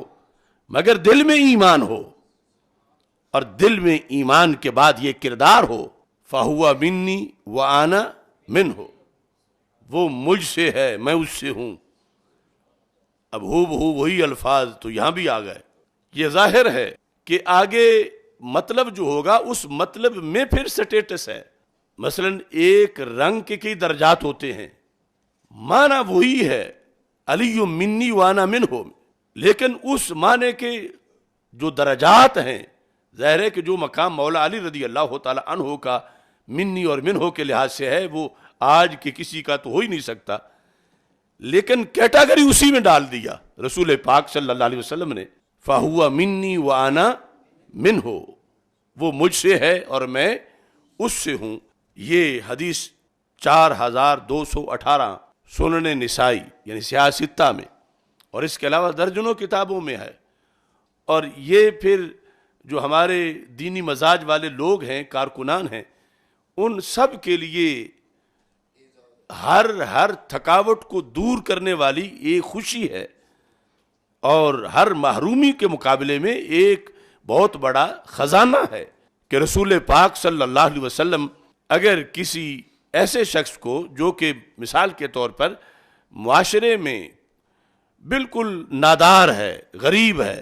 مگر دل میں ایمان ہو، اور دل میں ایمان کے بعد یہ کردار ہو، فَهُوَ مِنِّي وَأَنَا مِنْهُ، وہ مجھ سے ہے میں اس سے ہوں۔ اب ہو بہو وہی الفاظ تو یہاں بھی آ گئے۔ یہ ظاہر ہے کہ آگے مطلب جو ہوگا اس مطلب میں پھر سٹیٹس ہے۔ مثلا ایک رنگ کے کئی درجات ہوتے ہیں، معنی وہی ہے علی منی وانا منہ، لیکن اس معنی کے جو درجات ہیں، ظاہر ہے کہ جو مقام مولا علی رضی اللہ تعالی عنہ کا منی اور منہ کے لحاظ سے ہے وہ آج کے کسی کا تو ہو ہی نہیں سکتا، لیکن کیٹاگری اسی میں ڈال دیا رسول پاک صلی اللہ علیہ وسلم نے، فَهُوَ مِنِّي وَأَنَا مِنْهُ، وہ مجھ سے ہے اور میں اس سے ہوں۔ یہ حدیث 4218 سنن نسائی یعنی سیاہ ستہ میں، اور اس کے علاوہ درجنوں کتابوں میں ہے، اور یہ پھر جو ہمارے دینی مزاج والے لوگ ہیں، کارکنان ہیں، ان سب کے لیے ہر تھکاوٹ کو دور کرنے والی ایک خوشی ہے، اور ہر محرومی کے مقابلے میں ایک بہت بڑا خزانہ ہے کہ رسول پاک صلی اللہ علیہ وسلم اگر کسی ایسے شخص کو جو کہ مثال کے طور پر معاشرے میں بالکل نادار ہے، غریب ہے،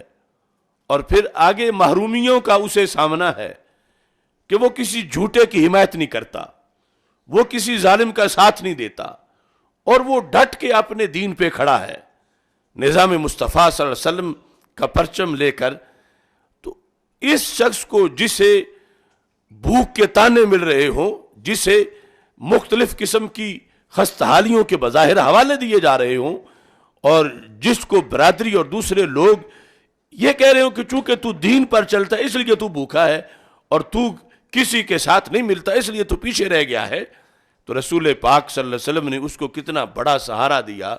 اور پھر آگے محرومیوں کا اسے سامنا ہے کہ وہ کسی جھوٹے کی حمایت نہیں کرتا، وہ کسی ظالم کا ساتھ نہیں دیتا، اور وہ ڈٹ کے اپنے دین پہ کھڑا ہے، نظام مصطفیٰ صلی اللہ علیہ وسلم کا پرچم لے کر، تو اس شخص کو جسے بھوک کے تانے مل رہے ہوں، جسے مختلف قسم کی خستحالیوں کے بظاہر حوالے دیے جا رہے ہوں، اور جس کو برادری اور دوسرے لوگ یہ کہہ رہے ہوں کہ چونکہ تو دین پر چلتا ہے اس لیے تو بھوکا ہے، اور تو کسی کے ساتھ نہیں ملتا اس لیے تو پیچھے رہ گیا ہے، تو رسول پاک صلی اللہ علیہ وسلم نے اس کو کتنا بڑا سہارا دیا۔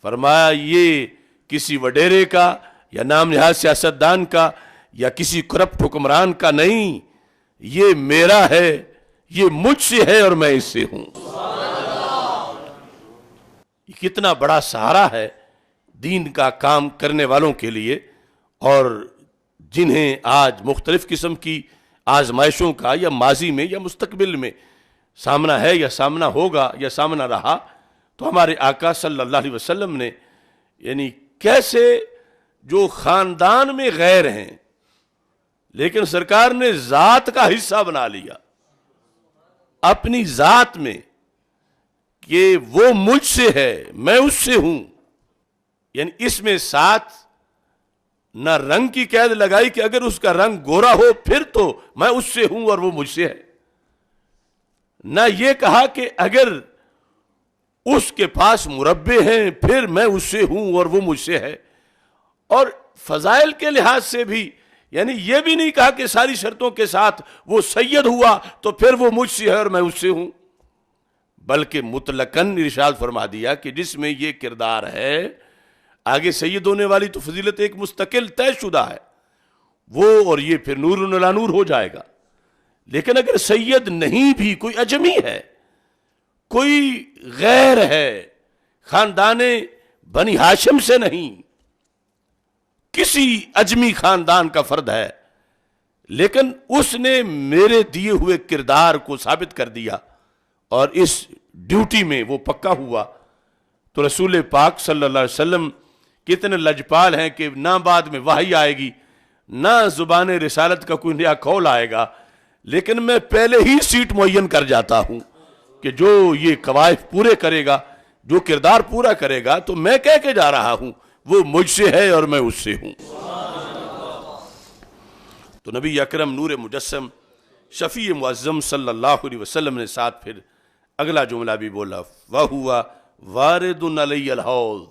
فرمایا یہ کسی وڈیرے کا یا نام نہاد سیاستدان کا یا کسی کرپٹ حکمران کا نہیں، یہ میرا ہے، یہ مجھ سے ہے اور میں اس سے ہوں۔ یہ کتنا بڑا سہارا ہے دین کا کام کرنے والوں کے لیے، اور جنہیں آج مختلف قسم کی آزمائشوں کا یا ماضی میں یا مستقبل میں سامنا ہے یا سامنا ہوگا یا سامنا رہا، تو ہمارے آقا صلی اللہ علیہ وسلم نے یعنی کیسے جو خاندان میں غیر ہیں لیکن سرکار نے ذات کا حصہ بنا لیا اپنی ذات میں کہ وہ مجھ سے ہے میں اس سے ہوں، یعنی اس میں ساتھ نہ رنگ کی قید لگائی کہ اگر اس کا رنگ گورا ہو پھر تو میں اس سے ہوں اور وہ مجھ سے ہے، نہ یہ کہا کہ اگر اس کے پاس مربع ہیں پھر میں اس سے ہوں اور وہ مجھ سے ہے، اور فضائل کے لحاظ سے بھی یعنی یہ بھی نہیں کہا کہ ساری شرطوں کے ساتھ وہ سید ہوا تو پھر وہ مجھ سے ہے اور میں اس سے ہوں، بلکہ مطلقاً ارشاد فرما دیا کہ جس میں یہ کردار ہے آگے سید ہونے والی تو فضیلت ایک مستقل طے شدہ ہے وہ، اور یہ پھر نور علی نور ہو جائے گا، لیکن اگر سید نہیں بھی کوئی اجمی ہے، کوئی غیر ہے، خاندان بنی ہاشم سے نہیں، کسی اجمی خاندان کا فرد ہے، لیکن اس نے میرے دیے ہوئے کردار کو ثابت کر دیا اور اس ڈیوٹی میں وہ پکا ہوا. تو رسول پاک صلی اللہ علیہ وسلم کتنے لجپال ہیں کہ نہ بعد میں وحی آئے گی نہ زبان رسالت کا کوئی نیا قول آئے گا، لیکن میں پہلے ہی سیٹ معین کر جاتا ہوں کہ جو یہ قواعد پورے کرے گا، جو کردار پورا کرے گا، تو میں کہہ کے جا رہا ہوں وہ مجھ سے ہے اور میں اس سے ہوں. تو نبی اکرم نور مجسم شفیع معظم صلی اللہ علیہ وسلم نے ساتھ پھر اگلا جملہ بھی بولا، وَهُوَ وَارِدٌ عَلَيَّ الْحَوْض،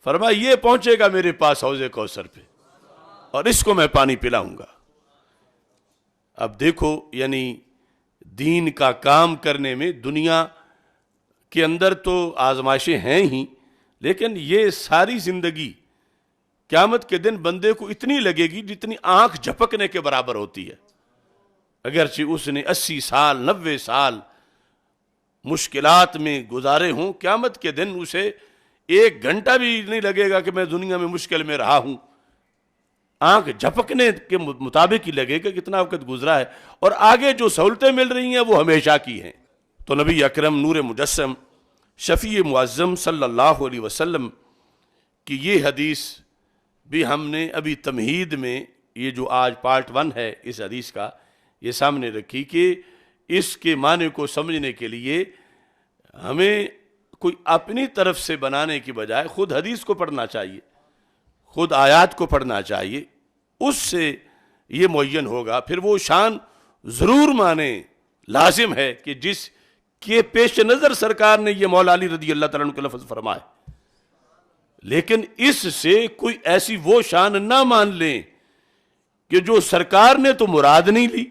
فرمایا یہ پہنچے گا میرے پاس حوض کوثر پہ اور اس کو میں پانی پلاؤں گا. اب دیکھو، یعنی دین کا کام کرنے میں دنیا کے اندر تو آزمائشیں ہیں ہی، لیکن یہ ساری زندگی قیامت کے دن بندے کو اتنی لگے گی جتنی آنکھ جھپکنے کے برابر ہوتی ہے. اگرچہ اس نے 80 سال 90 سال مشکلات میں گزارے ہوں، قیامت کے دن اسے 1 گھنٹہ بھی نہیں لگے گا کہ میں دنیا میں مشکل میں رہا ہوں. آنکھ جھپکنے کے مطابق ہی لگے گا کتنا وقت گزرا ہے، اور آگے جو سہولتیں مل رہی ہیں وہ ہمیشہ کی ہیں. تو نبی اکرم نور مجسم شفیع معظم صلی اللہ علیہ وسلم کی یہ حدیث بھی ہم نے ابھی تمہید میں، یہ جو آج پارٹ 1 ہے اس حدیث کا، یہ سامنے رکھی کہ اس کے معنی کو سمجھنے کے لیے ہمیں کوئی اپنی طرف سے بنانے کی بجائے خود حدیث کو پڑھنا چاہیے، خود آیات کو پڑھنا چاہیے، اس سے یہ معین ہوگا. پھر وہ شان ضرور مانے لازم ہے کہ جس کے پیش نظر سرکار نے یہ مولا علی رضی اللہ تعالیٰ عنہ کے لفظ فرمائے، لیکن اس سے کوئی ایسی وہ شان نہ مان لیں کہ جو سرکار نے تو مراد نہیں لی،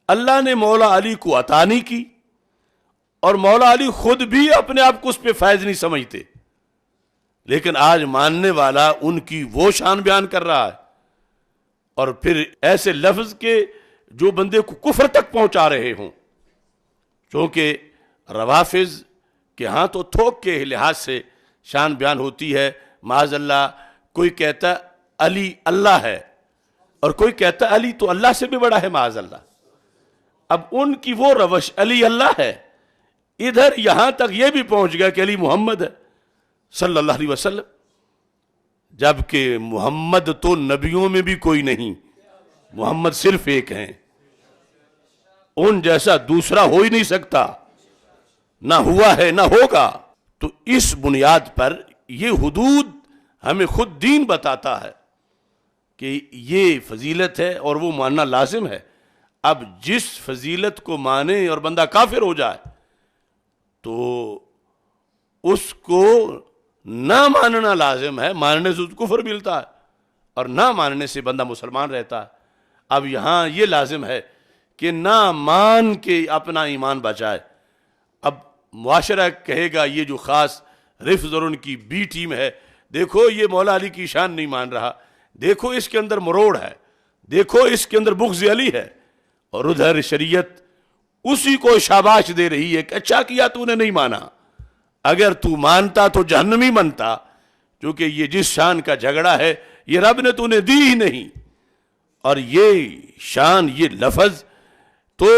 اللہ نے مولا علی کو عطا نہیں کی، اور مولا علی خود بھی اپنے آپ کو اس پہ فائز نہیں سمجھتے، لیکن آج ماننے والا ان کی وہ شان بیان کر رہا ہے، اور پھر ایسے لفظ کے جو بندے کو کفر تک پہنچا رہے ہوں. چونکہ روافظ کے ہاں تو تھوک کے لحاظ سے شان بیان ہوتی ہے، معاذ اللہ کوئی کہتا علی اللہ ہے اور کوئی کہتا علی تو اللہ سے بھی بڑا ہے معاذ اللہ. اب ان کی وہ روش علی اللہ ہے، ادھر یہاں تک یہ بھی پہنچ گیا کہ علی محمد ہے صلی اللہ علیہ وسلم، جبکہ محمد تو نبیوں میں بھی کوئی نہیں، محمد صرف ایک ہیں، ان جیسا دوسرا ہو ہی نہیں سکتا، نہ ہوا ہے نہ ہوگا. تو اس بنیاد پر یہ حدود ہمیں خود دین بتاتا ہے کہ یہ فضیلت ہے اور وہ ماننا لازم ہے. اب جس فضیلت کو مانے اور بندہ کافر ہو جائے تو اس کو نہ ماننا لازم ہے، ماننے سے کفر ملتا ہے اور نہ ماننے سے بندہ مسلمان رہتا ہے. اب یہاں یہ لازم ہے کہ نہ مان کے اپنا ایمان بچائے. اب معاشرہ کہے گا یہ جو خاص رفض اور ان کی بی ٹیم ہے، دیکھو یہ مولا علی کی شان نہیں مان رہا، دیکھو اس کے اندر مروڑ ہے، دیکھو اس کے اندر بغض علی ہے، اور ادھر شریعت اسی کو شاباش دے رہی ہے کہ اچھا کیا تو نے نہیں مانا، اگر تو مانتا تو جہنمی بنتا، کیونکہ یہ جس شان کا جھگڑا ہے یہ رب نے تو نے دی ہی نہیں. اور یہ شان، یہ لفظ تو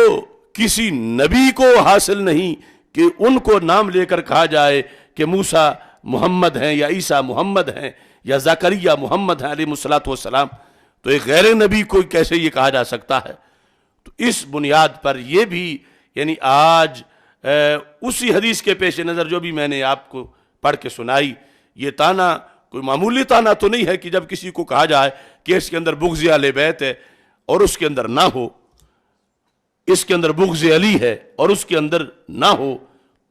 کسی نبی کو حاصل نہیں کہ ان کو نام لے کر کہا جائے کہ موسیٰ محمد ہیں یا عیسیٰ محمد ہیں یا زکریا محمد ہیں علیہ الصلوۃ والسلام. تو ایک غیر نبی کو کیسے یہ کہا جا سکتا ہے؟ تو اس بنیاد پر یہ بھی، یعنی آج اسی حدیث کے پیش نظر جو بھی میں نے آپ کو پڑھ کے سنائی، یہ تانا کوئی معمولی تانا تو نہیں ہے کہ جب کسی کو کہا جائے کہ اس کے اندر بغض اہل بیت ہے اور اس کے اندر نہ ہو، اس کے اندر بغض علی ہے اور اس کے اندر نہ ہو،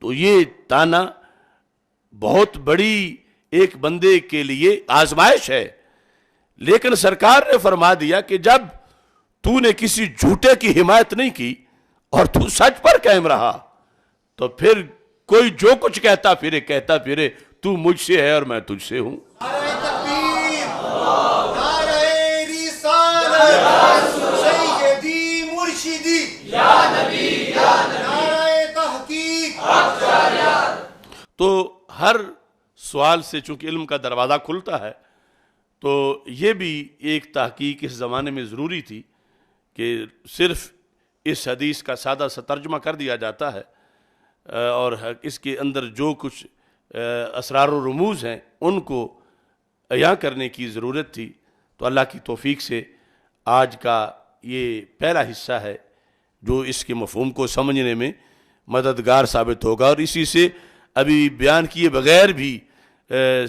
تو یہ تانا بہت بڑی ایک بندے کے لیے آزمائش ہے. لیکن سرکار نے فرما دیا کہ جب تو نے کسی جھوٹے کی حمایت نہیں کی اور تو سچ پر قائم رہا، تو پھر کوئی جو کچھ کہتا پھرے تو مجھ سے ہے اور میں تجھ سے ہوں. نعرہ تکبیر، نعرہ رسالت، سیدی مرشدی، یا نبی یا نبی، نعرہ تحقیق. تو ہر سوال سے چونکہ علم کا دروازہ کھلتا ہے، تو یہ بھی ایک تحقیق اس زمانے میں ضروری تھی کہ صرف اس حدیث کا سادہ سا ترجمہ کر دیا جاتا ہے اور اس کے اندر جو کچھ اسرار و رموز ہیں ان کو عیاں کرنے کی ضرورت تھی، تو اللہ کی توفیق سے آج کا یہ پہلا حصہ ہے جو اس کے مفہوم کو سمجھنے میں مددگار ثابت ہوگا، اور اسی سے ابھی بیان کیے بغیر بھی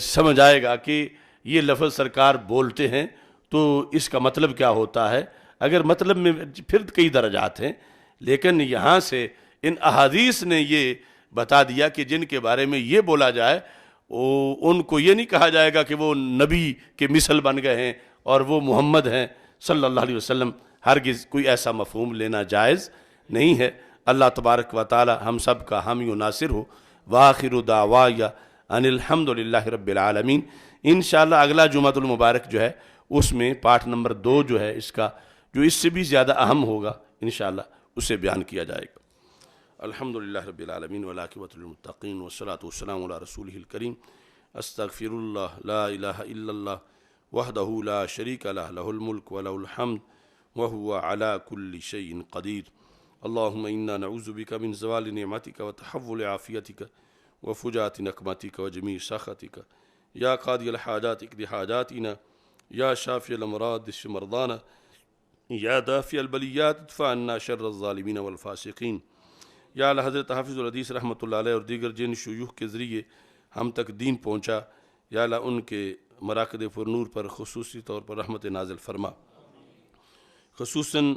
سمجھ آئے گا کہ یہ لفظ سرکار بولتے ہیں تو اس کا مطلب کیا ہوتا ہے۔ اگر مطلب میں پھر کئی درجات ہیں، لیکن یہاں سے ان احادیث نے یہ بتا دیا کہ جن کے بارے میں یہ بولا جائے ان کو یہ نہیں کہا جائے گا کہ وہ نبی کے مثل بن گئے ہیں اور وہ محمد ہیں صلی اللہ علیہ وسلم، ہرگز کوئی ایسا مفہوم لینا جائز نہیں ہے۔ اللہ تبارک و تعالی ہم سب کا حامی و ناصر ہو۔ وآخر دعوایا ان الحمد للہ رب العالمین۔ انشاءاللہ اگلا جمعۃ المبارک جو ہے اس میں پارٹ نمبر 2 جو ہے اس کا، جو اس سے بھی زیادہ اہم ہوگا انشاءاللہ، اسے بیان کیا جائے گا۔ الحمد للہ رب العالمین والعاقبۃ للمتقین والصلاۃ والسلام علی رسولہ الکریم۔ استغفر اللہ لا الہ الا اللہ وحدہ لا شریک لہ لہ الملک ولہ الحمد وہو علی کل شیء قدیر۔ اللہم انا نعوذ بک من زوال نعمتک وتحول عافیتک وفجاءۃ نقمتک وجمیع سخطک۔ یا قاضی الحاجات اقض حاجاتنا، یا شافی الامراض اشف مرضانا، یا دافع البلیات ادفع عنا شر الظالمین والفاسقین۔ یا اللہ حضرت حافظ الحدیث رحمۃ اللہ علیہ اور دیگر جن شیوخ کے ذریعے ہم تک دین پہنچا، یا اللہ ان کے مراکد پرنور پر خصوصی طور پر رحمت نازل فرما۔ خصوصاً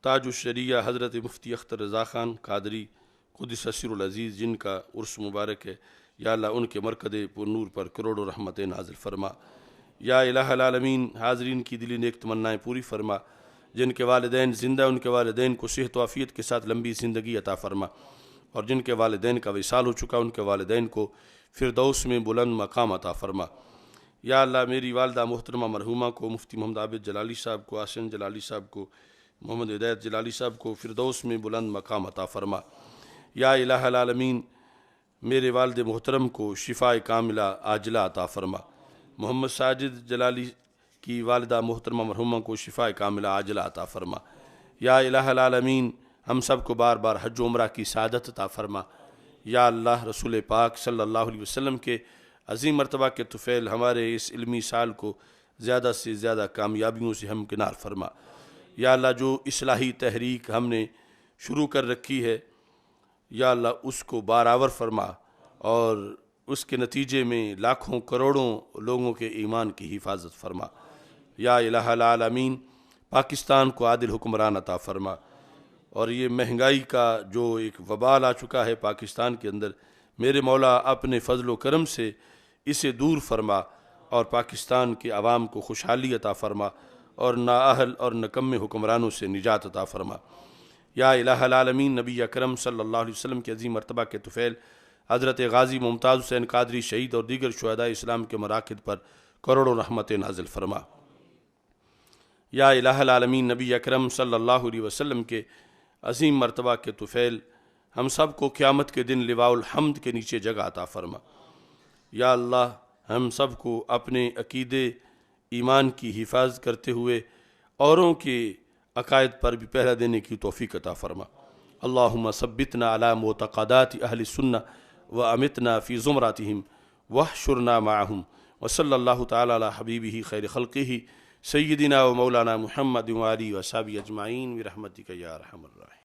تاج الشریعہ حضرت مفتی اختر رضا خان قادری قدس سر العزیز جن کا عرس مبارک ہے، یا اللہ ان کے مرکد پرنور پر کروڑوں رحمت نازل فرما۔ یا الہ العالمین حاضرین کی دلی نیک تمنائیں پوری فرما۔ جن کے والدین زندہ ان کے والدین کو صحت و عافیت کے ساتھ لمبی زندگی عطا فرما، اور جن کے والدین کا وصال ہو چکا ان کے والدین کو فردوس میں بلند مقام عطا فرما۔ یا اللہ میری والدہ محترمہ مرحومہ کو، مفتی محمد عابد جلالی صاحب کو، آسن جلالی صاحب کو، محمد ہدایت جلالی صاحب کو فردوس میں بلند مقام عطا فرما۔ یا الہ العالمین میرے والد محترم کو شفاء کاملہ عاجلہ عطا فرما۔ محمد ساجد جلالی کی والدہ محترمہ مرحومہ کو شفاء کاملہ عاجلہ عطا فرما۔ یا الہ العالمین ہم سب کو بار بار حج و عمرہ کی سعادت عطا فرما۔ یا اللہ رسول پاک صلی اللہ علیہ وسلم کے عظیم مرتبہ کے طفیل ہمارے اس علمی سال کو زیادہ سے زیادہ کامیابیوں سے ہمکنار فرما۔ یا اللہ جو اصلاحی تحریک ہم نے شروع کر رکھی ہے، یا اللہ اس کو بارآور فرما، اور اس کے نتیجے میں لاکھوں کروڑوں لوگوں کے ایمان کی حفاظت فرما۔ یا الہ العالمین پاکستان کو عادل حکمران عطا فرما، اور یہ مہنگائی کا جو ایک وبال آ چکا ہے پاکستان کے اندر، میرے مولا اپنے فضل و کرم سے اسے دور فرما، اور پاکستان کے عوام کو خوشحالی عطا فرما، اور نااہل اور نکم حکمرانوں سے نجات عطا فرما۔ یا الہ العالمین نبی اکرم صلی اللہ علیہ وسلم کے عظیم مرتبہ کے طفیل حضرت غازی ممتاز حسین قادری شہید اور دیگر شہداء اسلام کے مراکد پر کروڑوں رحمت نازل فرما۔ یا الہ العالمین نبی اکرم صلی اللہ علیہ وسلم کے عظیم مرتبہ کے طفیل ہم سب کو قیامت کے دن لواء الحمد کے نیچے جگہ عطا فرما۔ یا اللہ ہم سب کو اپنے عقیدے ایمان کی حفاظت کرتے ہوئے اوروں کے عقائد پر بھی پہرا دینے کی توفیق عطا فرما۔ اللہم ثبتنا علی معتقدات اہل السنہ وامتنا فی زمراتہم واحشرنا معہم، وصلی اللہ تعالی علی حبیبہ خیر خلقہ سیدنا و مولانا محمد وآلہ وصحبہ اجمعین برحمتک یا ارحم الراحمین۔